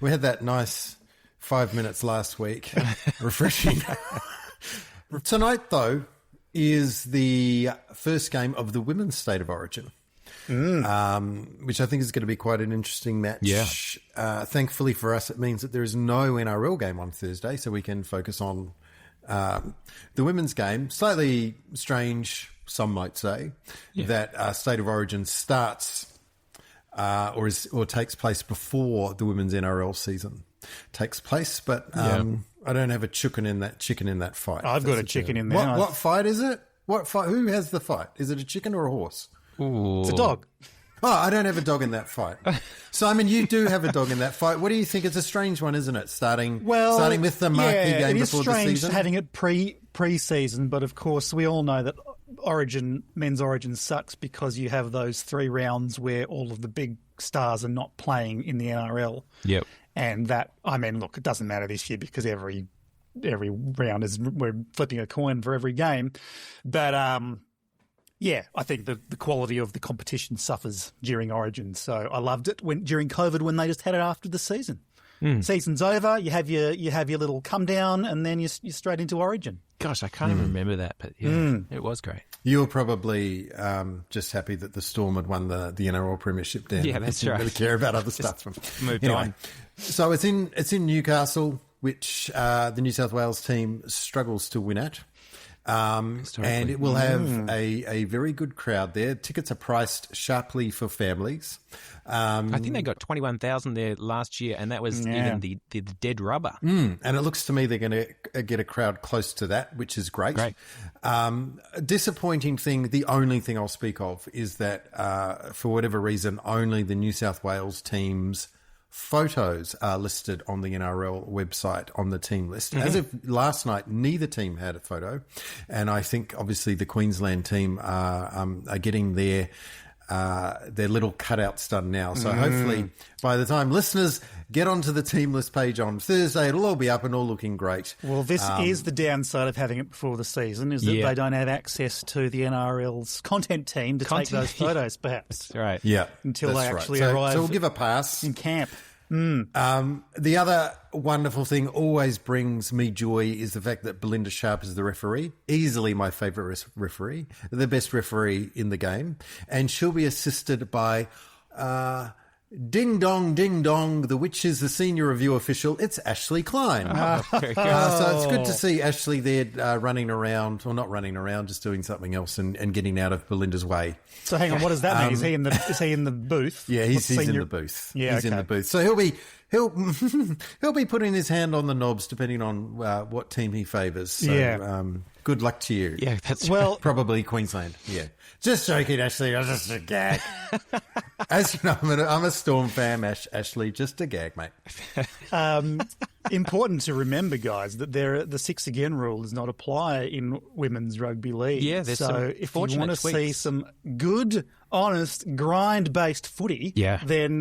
[SPEAKER 4] we had that nice 5 minutes last week. Refreshing. Tonight, though, is the first game of the Women's State of Origin, which I think is going to be quite an interesting match.
[SPEAKER 3] Yeah.
[SPEAKER 4] Thankfully for us, it means that there is no NRL game on Thursday, so we can focus on the women's game. Slightly strange, some might say, that State of Origin starts or takes place before the women's NRL season takes place, but I don't have a chicken in that fight.
[SPEAKER 2] I've got a chicken in there.
[SPEAKER 4] What fight is it? What fight? Who has the fight? Is it a chicken or a horse?
[SPEAKER 3] Ooh.
[SPEAKER 2] It's a dog.
[SPEAKER 4] Oh, I don't have a dog in that fight. Simon, you do have a dog in that fight. What do you think? It's a strange one, isn't it? Starting with the marquee game before the season.
[SPEAKER 2] It is strange having it pre-season, but of course we all know that men's Origin sucks because you have those 3 rounds where all of the big stars are not playing in the NRL.
[SPEAKER 3] Yep.
[SPEAKER 2] And that, I mean, look, it doesn't matter this year because every round we're flipping a coin for every game. But yeah, I think the quality of the competition suffers during Origin. So I loved it during COVID when they just had it after the season. Season's over, you have your little come down, and then you're straight into Origin.
[SPEAKER 3] Gosh, I can't even remember that, but yeah, it was great.
[SPEAKER 4] You were probably just happy that the Storm had won the NRL Premiership down.
[SPEAKER 3] Yeah, that's
[SPEAKER 4] didn't
[SPEAKER 3] right.
[SPEAKER 4] really care about other stuff.
[SPEAKER 3] Moved on.
[SPEAKER 4] So it's in Newcastle, which the New South Wales team struggles to win at. And it will have a very good crowd there. Tickets are priced sharply for families.
[SPEAKER 3] I think they got 21,000 there last year, and that was even the dead rubber.
[SPEAKER 4] And it looks to me they're going to get a crowd close to that, which is great. Disappointing thing, the only thing I'll speak of is that for whatever reason, only the New South Wales team's photos are listed on the NRL website on the team list. As of last night, neither team had a photo. And I think obviously the Queensland team are getting their little cutouts done now. So hopefully by the time listeners get onto the team list page on Thursday, it'll all be up and all looking great.
[SPEAKER 2] Well, this is the downside of having it before the season, is that they don't have access to the NRL's content team to take those photos, perhaps.
[SPEAKER 3] That's right.
[SPEAKER 4] Yeah.
[SPEAKER 2] Until they actually arrive.
[SPEAKER 4] So we'll give a pass.
[SPEAKER 2] In camp.
[SPEAKER 4] The other wonderful thing always brings me joy is the fact that Belinda Sharp is the referee, easily my favourite referee, the best referee in the game, and she'll be assisted by ding dong, the which is the senior review official. It's Ashley Klein. So it's good to see Ashley there running around, or not running around, just doing something else and getting out of Belinda's way.
[SPEAKER 2] So hang on, what does that mean? Is he in the booth?
[SPEAKER 4] Yeah, he's in the booth.
[SPEAKER 2] Yeah,
[SPEAKER 4] he's in the booth. So he'll be putting his hand on the knobs depending on what team he favours. So, good luck to you.
[SPEAKER 3] Yeah, that's
[SPEAKER 4] probably Queensland. Yeah, just joking, Ashley. I was just a gag. As you know, I'm a Storm fan, Ashley. Just a gag, mate.
[SPEAKER 2] Important to remember, guys, that the 6 again rule does not apply in women's rugby league.
[SPEAKER 3] Yeah, there's some
[SPEAKER 2] if you want to
[SPEAKER 3] tweaks.
[SPEAKER 2] see some good, honest, grind-based footy, then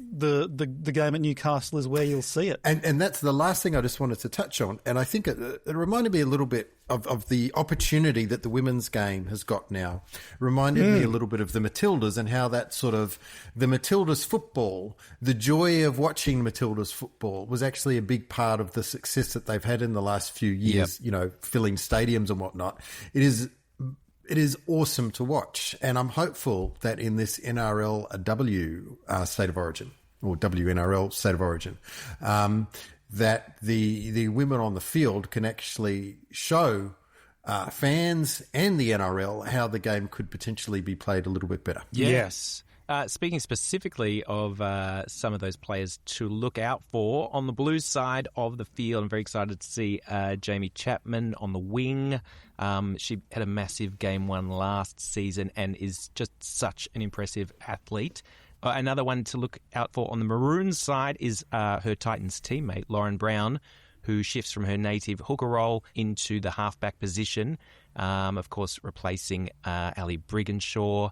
[SPEAKER 2] the game at Newcastle is where you'll see it.
[SPEAKER 4] And that's the last thing I just wanted to touch on. And I think it reminded me a little bit of the opportunity that the women's game has got now. Reminded me a little bit of the Matildas and how that sort of the Matildas football, the joy of watching Matildas football was actually a big part of the success that they've had in the last few years, you know, filling stadiums and whatnot. It is awesome to watch. And I'm hopeful that in this NRLW State of Origin, or WNRL State of Origin, that the women on the field can actually show fans and the NRL how the game could potentially be played a little bit better.
[SPEAKER 3] Yes. Speaking specifically of some of those players to look out for on the Blues side of the field, I'm very excited to see Jamie Chapman on the wing. She had a massive game one last season and is just such an impressive athlete. Another one to look out for on the Maroons side is her Titans teammate, Lauren Brown, who shifts from her native hooker role into the halfback position, of course replacing Ali Brigginshaw,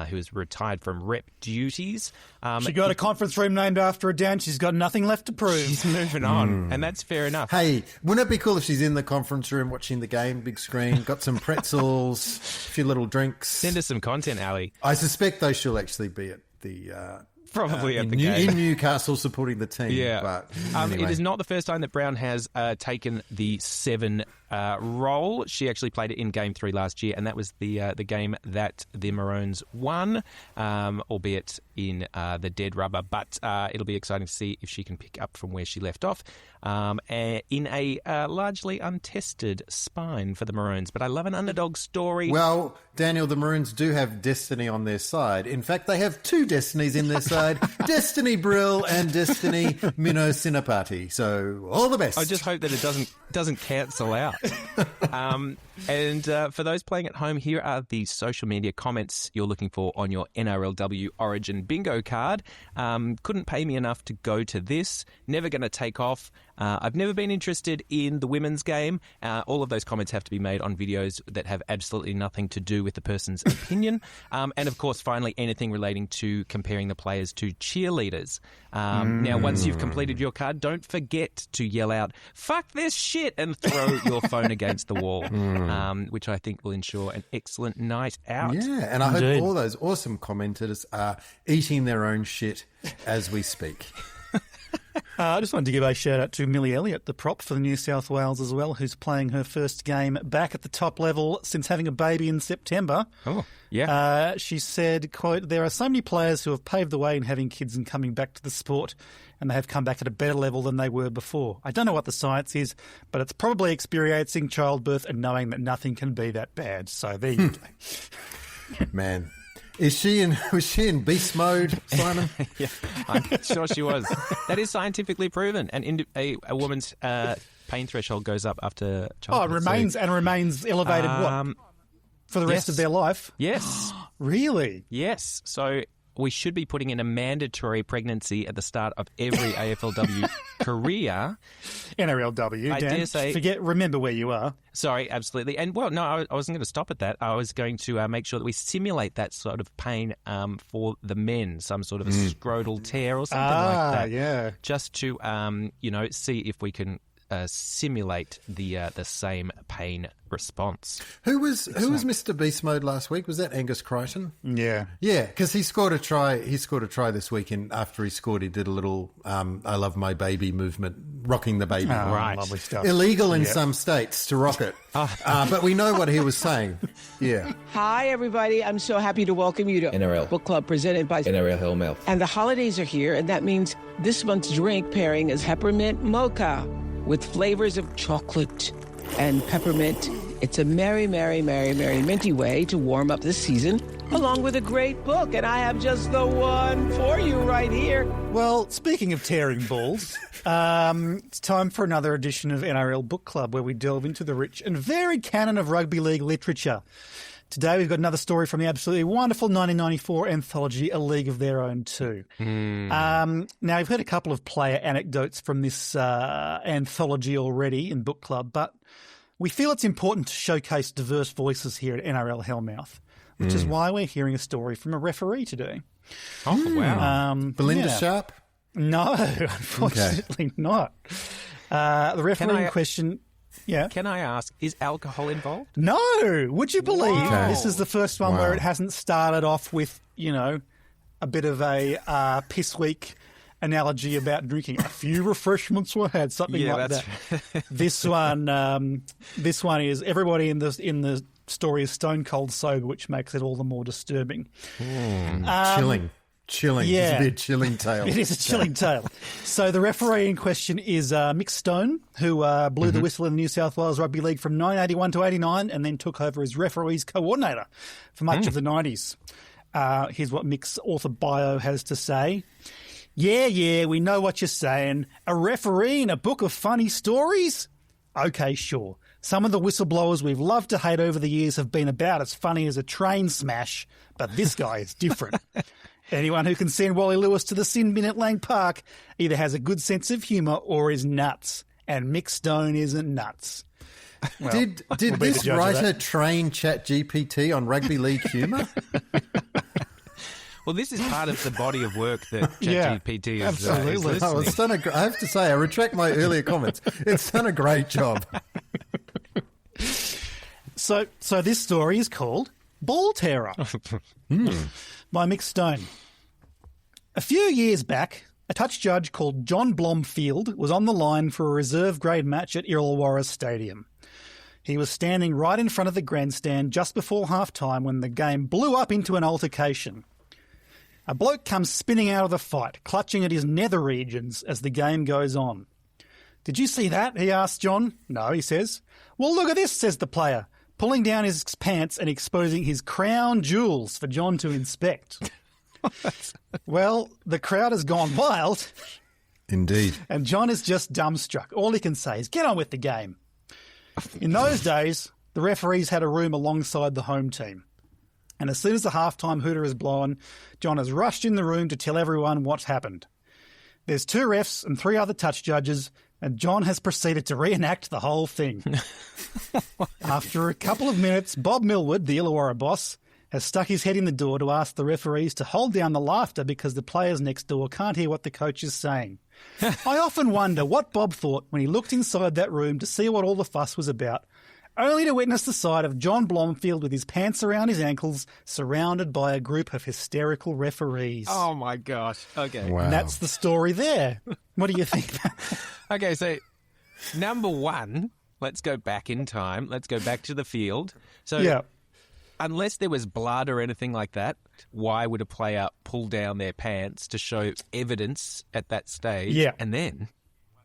[SPEAKER 3] who has retired from rep duties.
[SPEAKER 2] She got a conference room named after her, Dan. She's got nothing left to prove.
[SPEAKER 3] She's moving on, and that's fair enough.
[SPEAKER 4] Hey, wouldn't it be cool if she's in the conference room watching the game, big screen, got some pretzels, a few little drinks?
[SPEAKER 3] Send us some content, Ali.
[SPEAKER 4] I suspect, though, she'll actually be at the...
[SPEAKER 3] Probably at the game.
[SPEAKER 4] In Newcastle supporting the team.
[SPEAKER 3] Yeah.
[SPEAKER 4] But
[SPEAKER 3] anyway. It is not the first time that Brown has taken the 7 role. She actually played it in Game 3 last year, and that was the game that the Maroons won, albeit in the dead rubber. But it'll be exciting to see if she can pick up from where she left off in a largely untested spine for the Maroons. But I love an underdog story.
[SPEAKER 4] Well, Daniel, the Maroons do have destiny on their side. In fact, they have 2 destinies in their side. Destiny Brill and Destiny Minnow Sinapati. So all the best.
[SPEAKER 3] I just hope that it doesn't cancel out. out. And for those playing at home, here are the social media comments you're looking for on your NRLW Origin bingo card. Couldn't pay me enough to go to this. Never going to take off. I've never been interested in the women's game. All of those comments have to be made on videos that have absolutely nothing to do with the person's opinion. And, of course, finally, anything relating to comparing the players to cheerleaders. Now, once you've completed your card, don't forget to yell out, "Fuck this shit," and throw your phone against the wall, which I think will ensure an excellent night out.
[SPEAKER 4] Yeah, and I hope all those awesome commenters are eating their own shit as we speak.
[SPEAKER 2] I just wanted to give a shout out to Millie Elliott, the prop for the New South Wales as well, who's playing her first game back at the top level since having a baby in September.
[SPEAKER 3] Oh, yeah.
[SPEAKER 2] She said, quote, "There are so many players who have paved the way in having kids and coming back to the sport, and they have come back at a better level than they were before. I don't know what the science is, but it's probably experiencing childbirth and knowing that nothing can be that bad." So there you go.
[SPEAKER 4] Man. Was she in beast mode, Simon?
[SPEAKER 3] Yeah, I'm sure she was. That is scientifically proven. And a woman's pain threshold goes up after childbirth.
[SPEAKER 2] Remains elevated for the rest of their life?
[SPEAKER 3] Yes.
[SPEAKER 2] Really?
[SPEAKER 3] Yes. So we should be putting in a mandatory pregnancy at the start of every AFLW career.
[SPEAKER 2] NRLW,
[SPEAKER 3] I
[SPEAKER 2] Dan.
[SPEAKER 3] dare say.
[SPEAKER 2] Remember where you are.
[SPEAKER 3] Sorry, absolutely. And, well, no, I wasn't going to stop at that. I was going to make sure that we simulate that sort of pain for the men, some sort of a scrotal tear or something like that.
[SPEAKER 2] Yeah.
[SPEAKER 3] Just to, see if we can simulate the same pain response.
[SPEAKER 4] Who was Mr. Beast Mode last week? Was that Angus Crichton?
[SPEAKER 2] Yeah.
[SPEAKER 4] Yeah, because he scored a try this weekend. After he scored, he did a little I love my baby movement, rocking the baby.
[SPEAKER 3] Right.
[SPEAKER 2] Lovely stuff.
[SPEAKER 4] Illegal in some states to rock it. But we know what he was saying. Yeah.
[SPEAKER 11] Hi, everybody. I'm so happy to welcome you to
[SPEAKER 12] NRL
[SPEAKER 11] Book Club presented by
[SPEAKER 12] NRL Hellmouth.
[SPEAKER 11] And the holidays are here, and that means this month's drink pairing is peppermint mocha with flavors of chocolate and peppermint. It's a merry, merry, merry, merry minty way to warm up this season, along with a great book. And I have just the one for you right here.
[SPEAKER 2] Well, speaking of tearing balls, it's time for another edition of NRL Book Club, where we delve into the rich and varied canon of rugby league literature. Today we've got another story from the absolutely wonderful 1994 anthology, A League of Their Own 2. Now, we've heard a couple of player anecdotes from this anthology already in Book Club, but we feel it's important to showcase diverse voices here at NRL Hellmouth, which is why we're hearing a story from a referee today.
[SPEAKER 3] Oh, wow.
[SPEAKER 4] Belinda Sharp?
[SPEAKER 2] No, unfortunately not. The referee in question... Yeah.
[SPEAKER 3] Can I ask, is alcohol involved?
[SPEAKER 2] No. Would you believe this is the first one where it hasn't started off with, a bit of a piss week analogy about drinking. A few refreshments were had, something like that. Right. This one is everybody in the story is stone cold sober, which makes it all the more disturbing.
[SPEAKER 4] Chilling.
[SPEAKER 2] Yeah.
[SPEAKER 4] It's a bit chilling tale.
[SPEAKER 2] It is a chilling tale. So the referee in question is Mick Stone, who blew the whistle in the New South Wales Rugby League from 1981 to 89 and then took over as referees coordinator for much of the 90s. Here's what Mick's author bio has to say. Yeah, we know what you're saying. A referee in a book of funny stories? Okay, sure. Some of the whistleblowers we've loved to hate over the years have been about as funny as a train smash, but this guy is different. Anyone who can send Wally Lewis to the sin bin at Lang Park either has a good sense of humour or is nuts. And Mick Stone isn't nuts. Well,
[SPEAKER 4] did this writer train ChatGPT on rugby league humour?
[SPEAKER 3] Well, this is part of the body of work that ChatGPT is
[SPEAKER 2] absolutely.
[SPEAKER 3] It's
[SPEAKER 4] done I have to say, I retract my earlier comments. It's done a great job.
[SPEAKER 2] So this story is called Ball Terror. By Mick Stone. A few years back, a touch judge called John Blomfield was on the line for a reserve grade match at Illawarra Stadium. He was standing right in front of the grandstand just before half-time when the game blew up into an altercation. A bloke comes spinning out of the fight, clutching at his nether regions as the game goes on. Did you see that? He asked John. No, he says. Well, look at this, says the player, pulling down his pants and exposing his crown jewels for John to inspect. Well, the crowd has gone wild.
[SPEAKER 4] Indeed.
[SPEAKER 2] And John is just dumbstruck. All he can say is, get on with the game. In those days, the referees had a room alongside the home team. And as soon as the halftime hooter is blown, John has rushed in the room to tell everyone what's happened. There's 2 refs and 3 other touch judges, and John has proceeded to reenact the whole thing. After a couple of minutes, Bob Millward, the Illawarra boss, has stuck his head in the door to ask the referees to hold down the laughter because the players next door can't hear what the coach is saying. I often wonder what Bob thought when he looked inside that room to see what all the fuss was about, only to witness the sight of John Blomfield with his pants around his ankles, surrounded by a group of hysterical referees.
[SPEAKER 3] Oh, my gosh. Okay.
[SPEAKER 2] Wow. And that's the story there. What do you think?
[SPEAKER 3] Okay, so number 1, let's go back in time. Let's go back to the field. So
[SPEAKER 2] yeah.
[SPEAKER 3] Unless there was blood or anything like that, why would a player pull down their pants to show evidence at that stage?
[SPEAKER 2] Yeah.
[SPEAKER 3] And then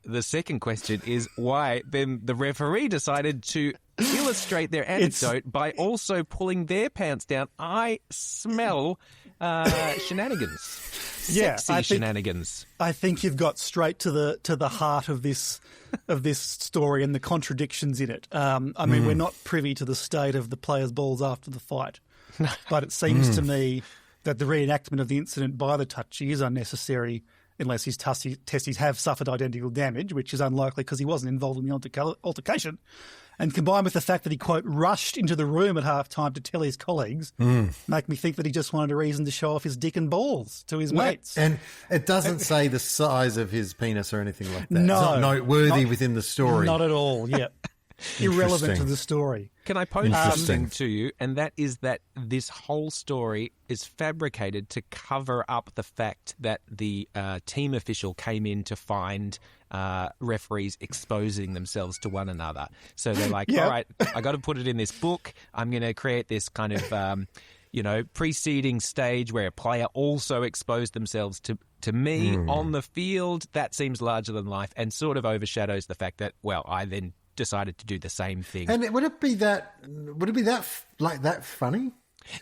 [SPEAKER 3] the second question is why then the referee decided to illustrate their anecdote by also pulling their pants down. I smell shenanigans.
[SPEAKER 2] Yeah,
[SPEAKER 3] Sexy shenanigans.
[SPEAKER 2] I think you've got straight to the heart of this story and the contradictions in it. I mean, we're not privy to the state of the players' balls after the fight, but it seems to me that the reenactment of the incident by the touchy is unnecessary unless his testes have suffered identical damage, which is unlikely because he wasn't involved in the altercation. And combined with the fact that he, quote, rushed into the room at halftime to tell his colleagues, make me think that he just wanted a reason to show off his dick and balls to his mates.
[SPEAKER 4] And it doesn't say the size of his penis or anything like that.
[SPEAKER 2] No.
[SPEAKER 4] It's not noteworthy within the story.
[SPEAKER 2] Not at all, yeah. Irrelevant to the story.
[SPEAKER 3] Can I pose something to you? And that is that this whole story is fabricated to cover up the fact that the team official came in to find referees exposing themselves to one another. So they're like, all right, I got to put it in this book. I'm going to create this kind of, preceding stage where a player also exposed themselves to me on the field. That seems larger than life and sort of overshadows the fact that, well, I then decided to do the same thing.
[SPEAKER 4] And would it be that funny?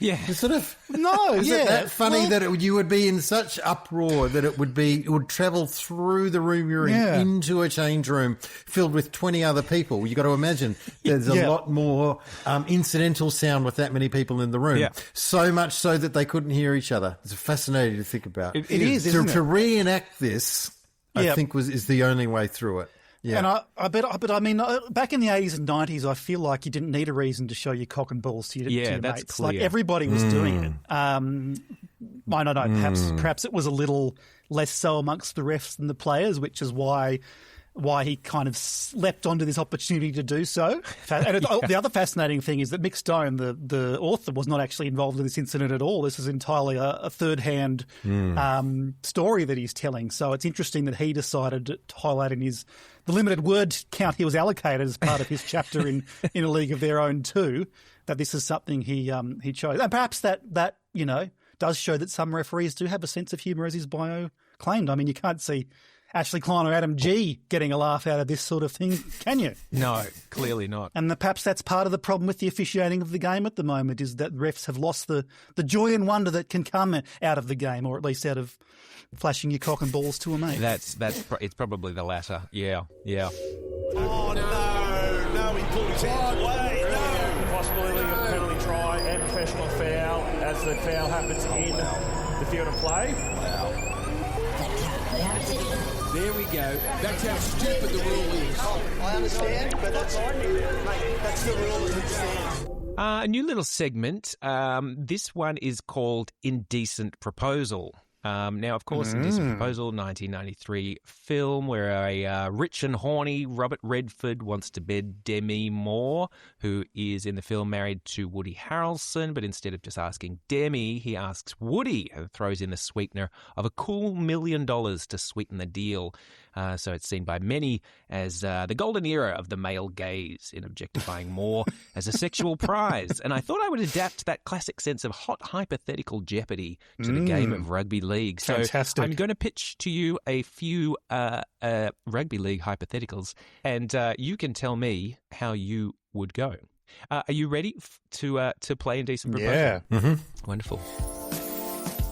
[SPEAKER 3] Yeah.
[SPEAKER 4] It's sort of
[SPEAKER 2] is
[SPEAKER 4] it that funny that you would be in such uproar that it would travel through the room you're in into a change room filled with 20 other people. You got to imagine there's a lot more incidental sound with that many people in the room. Yeah. So much so that they couldn't hear each other. It's fascinating to think about.
[SPEAKER 2] It is, isn't it?
[SPEAKER 4] To reenact this, I think is the only way through it. Yeah.
[SPEAKER 2] And I mean, back in the 80s and 90s, I feel like you didn't need a reason to show your cock and balls to your
[SPEAKER 3] that's
[SPEAKER 2] mates.
[SPEAKER 3] clear.
[SPEAKER 2] Like everybody was doing it. I don't know. Perhaps it was a little less so amongst the refs than the players, which is why he kind of leapt onto this opportunity to do so. And the other fascinating thing is that Mick Stone, the author, was not actually involved in this incident at all. This is entirely a third-hand story that he's telling. So it's interesting that he decided to highlight in the limited word count he was allocated as part of his chapter in A League of Their Own too, that this is something he chose. And perhaps that does show that some referees do have a sense of humour, as his bio claimed. I mean, you can't see Ashley Klein or Adam G getting a laugh out of this sort of thing, can you?
[SPEAKER 3] No, clearly not.
[SPEAKER 2] And perhaps that's part of the problem with the officiating of the game at the moment, is that refs have lost the joy and wonder that can come out of the game, or at least out of flashing your cock and balls to a mate.
[SPEAKER 3] It's probably the latter. Yeah.
[SPEAKER 5] Oh no, he pulled his hands away. No, possibility of penalty try and professional foul as the foul happens in the field of play.
[SPEAKER 10] Wow.
[SPEAKER 12] There we go. That's how stupid the rule is.
[SPEAKER 13] I understand, but that's the rule as it stands.
[SPEAKER 3] A new little segment. This one is called Indecent Proposal. Now, of course, Indecent Proposal, 1993 film where a rich and horny Robert Redford wants to bed Demi Moore, who is in the film married to Woody Harrelson, but instead of just asking Demi, he asks Woody and throws in the sweetener of a cool $1 million to sweeten the deal. So it's seen by many as the golden era of the male gaze in objectifying Moore as a sexual prize. And I thought I would adapt that classic sense of hot hypothetical jeopardy to the game of rugby league. So
[SPEAKER 2] fantastic.
[SPEAKER 3] I'm going to pitch to you a few rugby league hypotheticals, and you can tell me how you would go. Are you ready to play Indecent Proposal?
[SPEAKER 2] Yeah.
[SPEAKER 4] Mm-hmm.
[SPEAKER 3] Wonderful.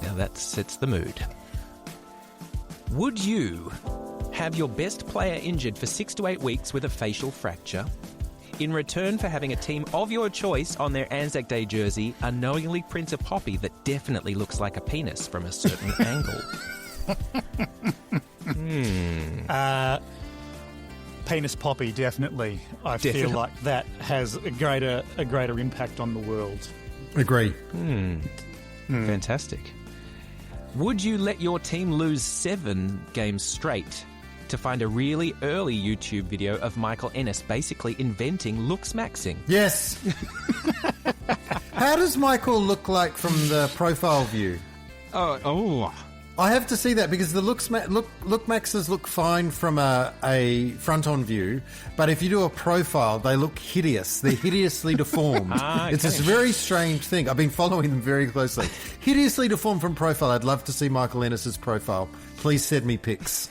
[SPEAKER 3] Now that sets the mood. Would you have your best player injured for 6 to 8 weeks with a facial fracture, in return for having a team of your choice on their Anzac Day jersey, unknowingly prints a poppy that definitely looks like a penis from a certain angle.
[SPEAKER 2] Penis poppy, definitely. I feel like that has a greater impact on the world.
[SPEAKER 4] Agree.
[SPEAKER 3] Fantastic. Would you let your team lose 7 games straight to find a really early YouTube video of Michael Ennis basically inventing looks maxing?
[SPEAKER 4] Yes. How does Michael look like from the profile view?
[SPEAKER 3] Oh.
[SPEAKER 4] I have to see that because the look maxes look fine from a front-on view, but if you do a profile, they look hideous. They're hideously deformed.
[SPEAKER 3] Okay.
[SPEAKER 4] It's this very strange thing. I've been following them very closely. Hideously deformed from profile. I'd love to see Michael Ennis's profile. Please send me pics.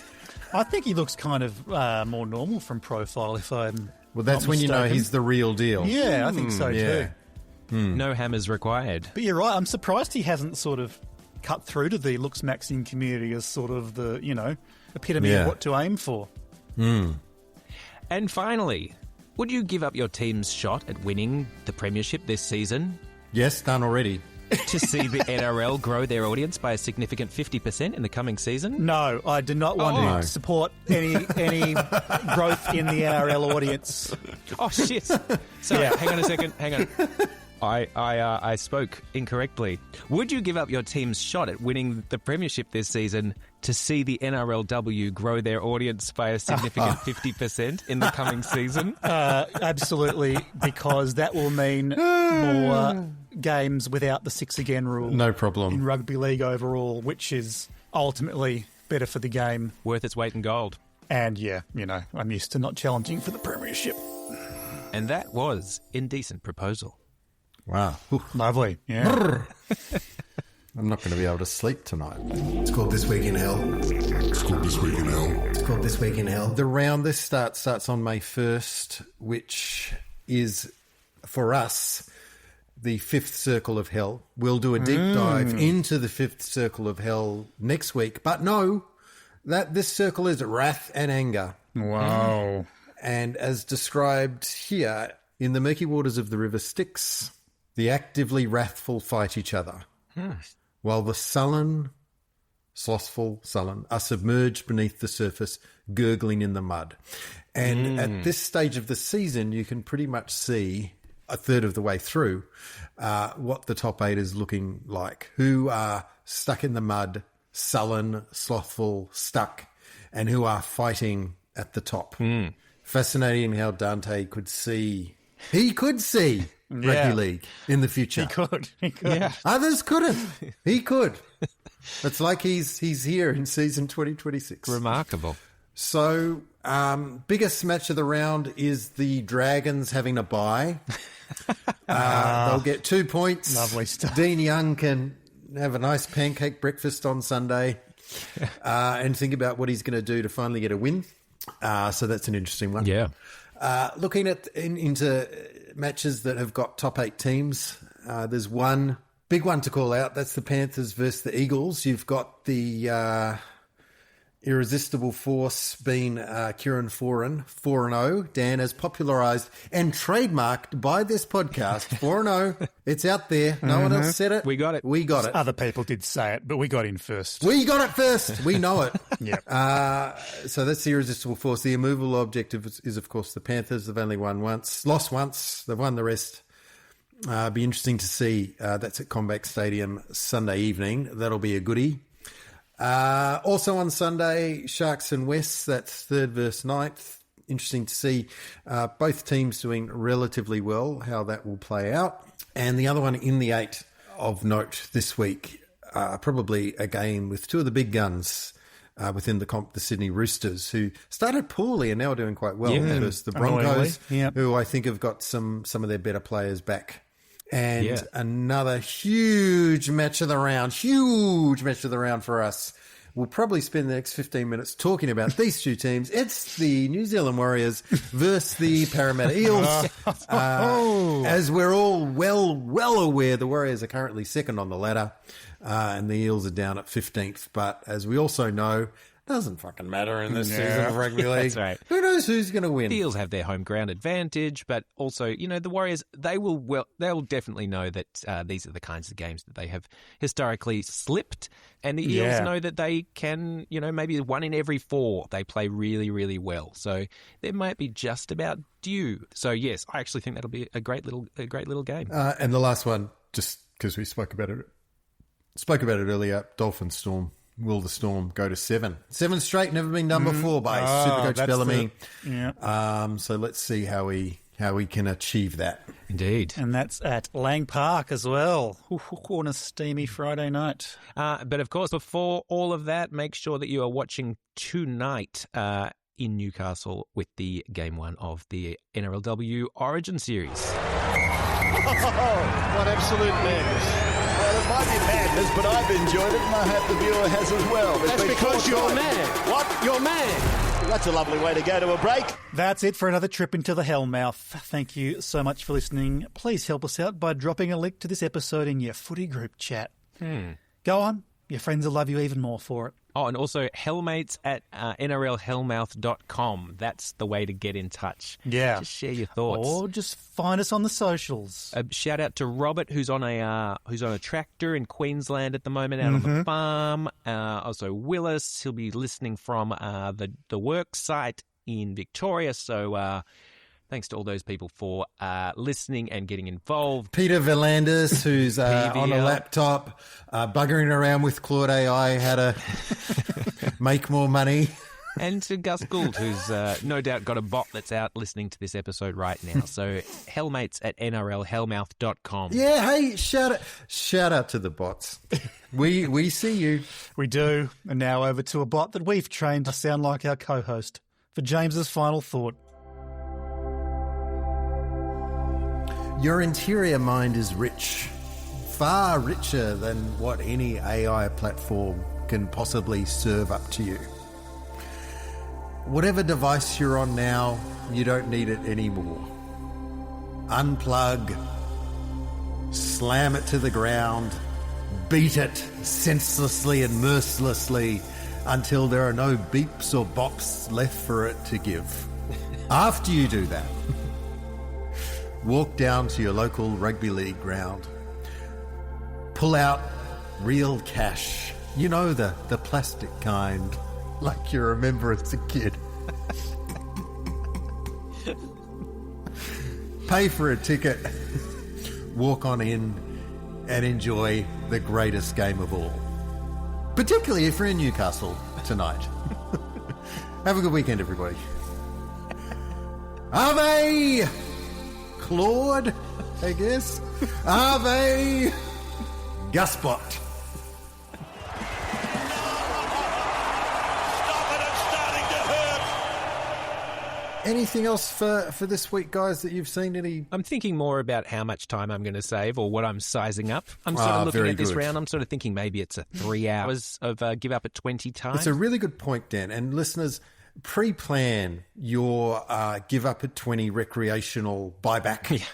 [SPEAKER 2] I think he looks kind of more normal from profile, if I'm
[SPEAKER 4] that's
[SPEAKER 2] not
[SPEAKER 4] when you know
[SPEAKER 2] mistaken.
[SPEAKER 4] he's the real deal.
[SPEAKER 2] Yeah, I think so too.
[SPEAKER 3] No hammers required.
[SPEAKER 2] But you're right. I'm surprised he hasn't sort of cut through to the looks maxing community as sort of the, epitome of what to aim for.
[SPEAKER 3] And finally, would you give up your team's shot at winning the premiership this season
[SPEAKER 4] Yes, done already.
[SPEAKER 3] to see the NRL grow their audience by a significant 50% in the coming season?
[SPEAKER 2] No, I do not want to support any growth in the NRL audience.
[SPEAKER 3] Oh, shit. Sorry, hang on a second. Hang on. I spoke incorrectly. Would you give up your team's shot at winning the premiership this season to see the NRLW grow their audience by a significant 50% in the coming season?
[SPEAKER 2] Absolutely, because that will mean more games without the 6 again rule.
[SPEAKER 4] No problem.
[SPEAKER 2] In rugby league overall, which is ultimately better for the game.
[SPEAKER 3] Worth its weight in gold.
[SPEAKER 2] And I'm used to not challenging for the premiership.
[SPEAKER 3] And that was Indecent Proposal.
[SPEAKER 4] Wow.
[SPEAKER 2] Lovely. Yeah.
[SPEAKER 4] I'm not going to be able to sleep tonight.
[SPEAKER 7] It's called This Week in Hell. It's called This Week in Hell. It's called This Week in Hell.
[SPEAKER 4] The round this starts on May 1st, which is, for us, the 5th circle of hell. We'll do a deep dive into the 5th circle of hell next week. But no, this circle is wrath and anger.
[SPEAKER 2] Wow.
[SPEAKER 4] And as described here, in the murky waters of the River Styx, the actively wrathful fight each other, while the slothful sullen, are submerged beneath the surface, gurgling in the mud. And at this stage of the season, you can pretty much see a third of the way through what the top 8 is looking like, who are stuck in the mud, sullen, slothful, stuck, and who are fighting at the top. Fascinating how Dante could see. He could see rugby league in the future.
[SPEAKER 2] He could.
[SPEAKER 3] Yeah.
[SPEAKER 4] Others couldn't. He could. It's like he's here in season 2026.
[SPEAKER 3] Remarkable.
[SPEAKER 4] So, biggest match of the round is the Dragons having a bye. They'll get 2 points.
[SPEAKER 2] Lovely stuff.
[SPEAKER 4] Dean Young can have a nice pancake breakfast on Sunday and think about what he's going to do to finally get a win. So that's an interesting one.
[SPEAKER 3] Yeah.
[SPEAKER 4] Looking at into matches that have got top 8 teams, there's one big one to call out. That's the Panthers versus the Eagles. You've got the irresistible force being Kieran Foran, 4-0. Dan has popularised and trademarked by this podcast, 4-0. It's out there. No one else said it.
[SPEAKER 3] We got it.
[SPEAKER 4] We got it.
[SPEAKER 2] Other people did say it, but we got in first.
[SPEAKER 4] We got it first. We know it.
[SPEAKER 2] Yeah.
[SPEAKER 4] So that's the irresistible force. The immovable objective is, of course, the Panthers. They've only lost once. They've won the rest. Be interesting to see. That's at Combank Stadium Sunday evening. That'll be a goodie. Also on Sunday, Sharks and Wests. That's 3rd versus 9th. Interesting to see both teams doing relatively well, how that will play out. And the other one in the 8 of note this week, probably a game with 2 of the big guns within the comp, the Sydney Roosters, who started poorly and now are doing quite well. Versus the Broncos, who I think have got some of their better players back. And another huge match of the round for us. We'll probably spend the next 15 minutes talking about these 2 teams. It's the New Zealand Warriors versus the Parramatta Eels. As we're all well aware, the Warriors are currently second on the ladder and the Eels are down at 15th. But as we also know, Doesn't fucking matter in this season of rugby league.
[SPEAKER 3] That's right.
[SPEAKER 4] Who knows who's going to win?
[SPEAKER 3] The Eels have their home ground advantage, but also, the Warriors, they'll definitely know that these are the kinds of games that they have historically slipped, and the Eels know that they can, maybe 1 in every 4 they play really, really well. So they might be just about due. So yes, I actually think that'll be a great little game.
[SPEAKER 4] And the last one, just because we spoke about it earlier, Dolphin Storm. Will the Storm go to 7? 7 straight, never been done before by Supercoach Bellamy. So let's see how we can achieve that.
[SPEAKER 3] Indeed.
[SPEAKER 2] And that's at Lang Park as well, on a steamy Friday night.
[SPEAKER 3] But of course, before all of that, make sure that you are watching tonight in Newcastle with the Game 1 of the NRLW Origin Series.
[SPEAKER 14] What absolute madness. Well, it might be madness, but I've enjoyed it, and I hope the viewer has as well.
[SPEAKER 13] That's because you're mad.
[SPEAKER 14] What?
[SPEAKER 13] You're mad.
[SPEAKER 14] That's a lovely way to go to a break.
[SPEAKER 2] That's it for another trip into the Hellmouth. Thank you so much for listening. Please help us out by dropping a link to this episode in your footy group chat. Go on. Your friends will love you even more for it.
[SPEAKER 3] Oh, and also hellmates at nrlhellmouth.com. That's the way to get in touch.
[SPEAKER 2] Yeah.
[SPEAKER 3] Just share your thoughts.
[SPEAKER 2] Or just find us on the socials.
[SPEAKER 3] A shout out to Robert, who's on a tractor in Queensland at the moment, out on the farm. Also Willis, he'll be listening from the work site in Victoria. So thanks to all those people for listening and getting involved.
[SPEAKER 4] Peter Verlandis, who's on a laptop, buggering around with Claude AI, how to make more money.
[SPEAKER 3] And to Gus Gould, who's no doubt got a bot that's out listening to this episode right now. So hellmates at nrlhellmouth.com.
[SPEAKER 4] Yeah, hey, shout out to the bots. We see you.
[SPEAKER 2] We do. And now over to a bot that we've trained to sound like our co-host. For James's final thought.
[SPEAKER 4] Your interior mind is rich, far richer than what any AI platform can possibly serve up to you. Whatever device you're on now, you don't need it anymore. Unplug, slam it to the ground, beat it senselessly and mercilessly until there are no beeps or bops left for it to give. After you do that, walk down to your local rugby league ground. Pull out real cash. You know, the plastic kind, like you remember as a kid. Pay for a ticket. Walk on in and enjoy the greatest game of all. Particularly if you're in Newcastle tonight. Have a good weekend, everybody. Ave! Claude, I guess. Ave GusBot.
[SPEAKER 14] Stop it, it's starting to hurt.
[SPEAKER 4] Anything else for this week, guys, that you've seen?
[SPEAKER 3] I'm thinking more about how much time I'm going to save or what I'm sizing up. I'm sort of looking at this round. I'm sort of thinking maybe it's a 3 hours of give up at 20 time.
[SPEAKER 4] It's a really good point, Dan. And listeners, pre-plan your give up at 20 recreational buyback.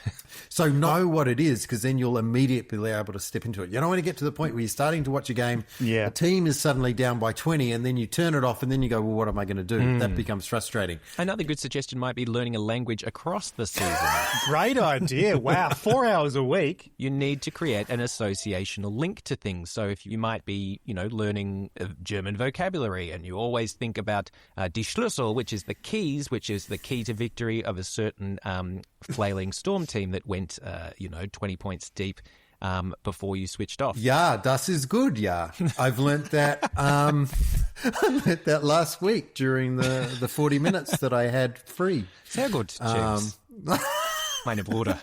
[SPEAKER 4] So know what it is, because then you'll immediately be able to step into it. You don't want to get to the point where you're starting to watch a game, the team is suddenly down by 20, and then you turn it off, and then you go, well, what am I going to do? That becomes frustrating.
[SPEAKER 3] Another good suggestion might be learning a language across the season.
[SPEAKER 2] Great idea. Wow, 4 hours a week.
[SPEAKER 3] You need to create an associational link to things. So if you might be, learning German vocabulary, and you always think about die Schlüssel, which is the keys, which is the key to victory of a certain flailing Storm team that went, 20 points deep before you switched off.
[SPEAKER 4] Yeah, das is good, yeah. I've learnt that I learnt that last week during the 40 minutes that I had free.
[SPEAKER 3] Sehr gut, James. Meine Bruder.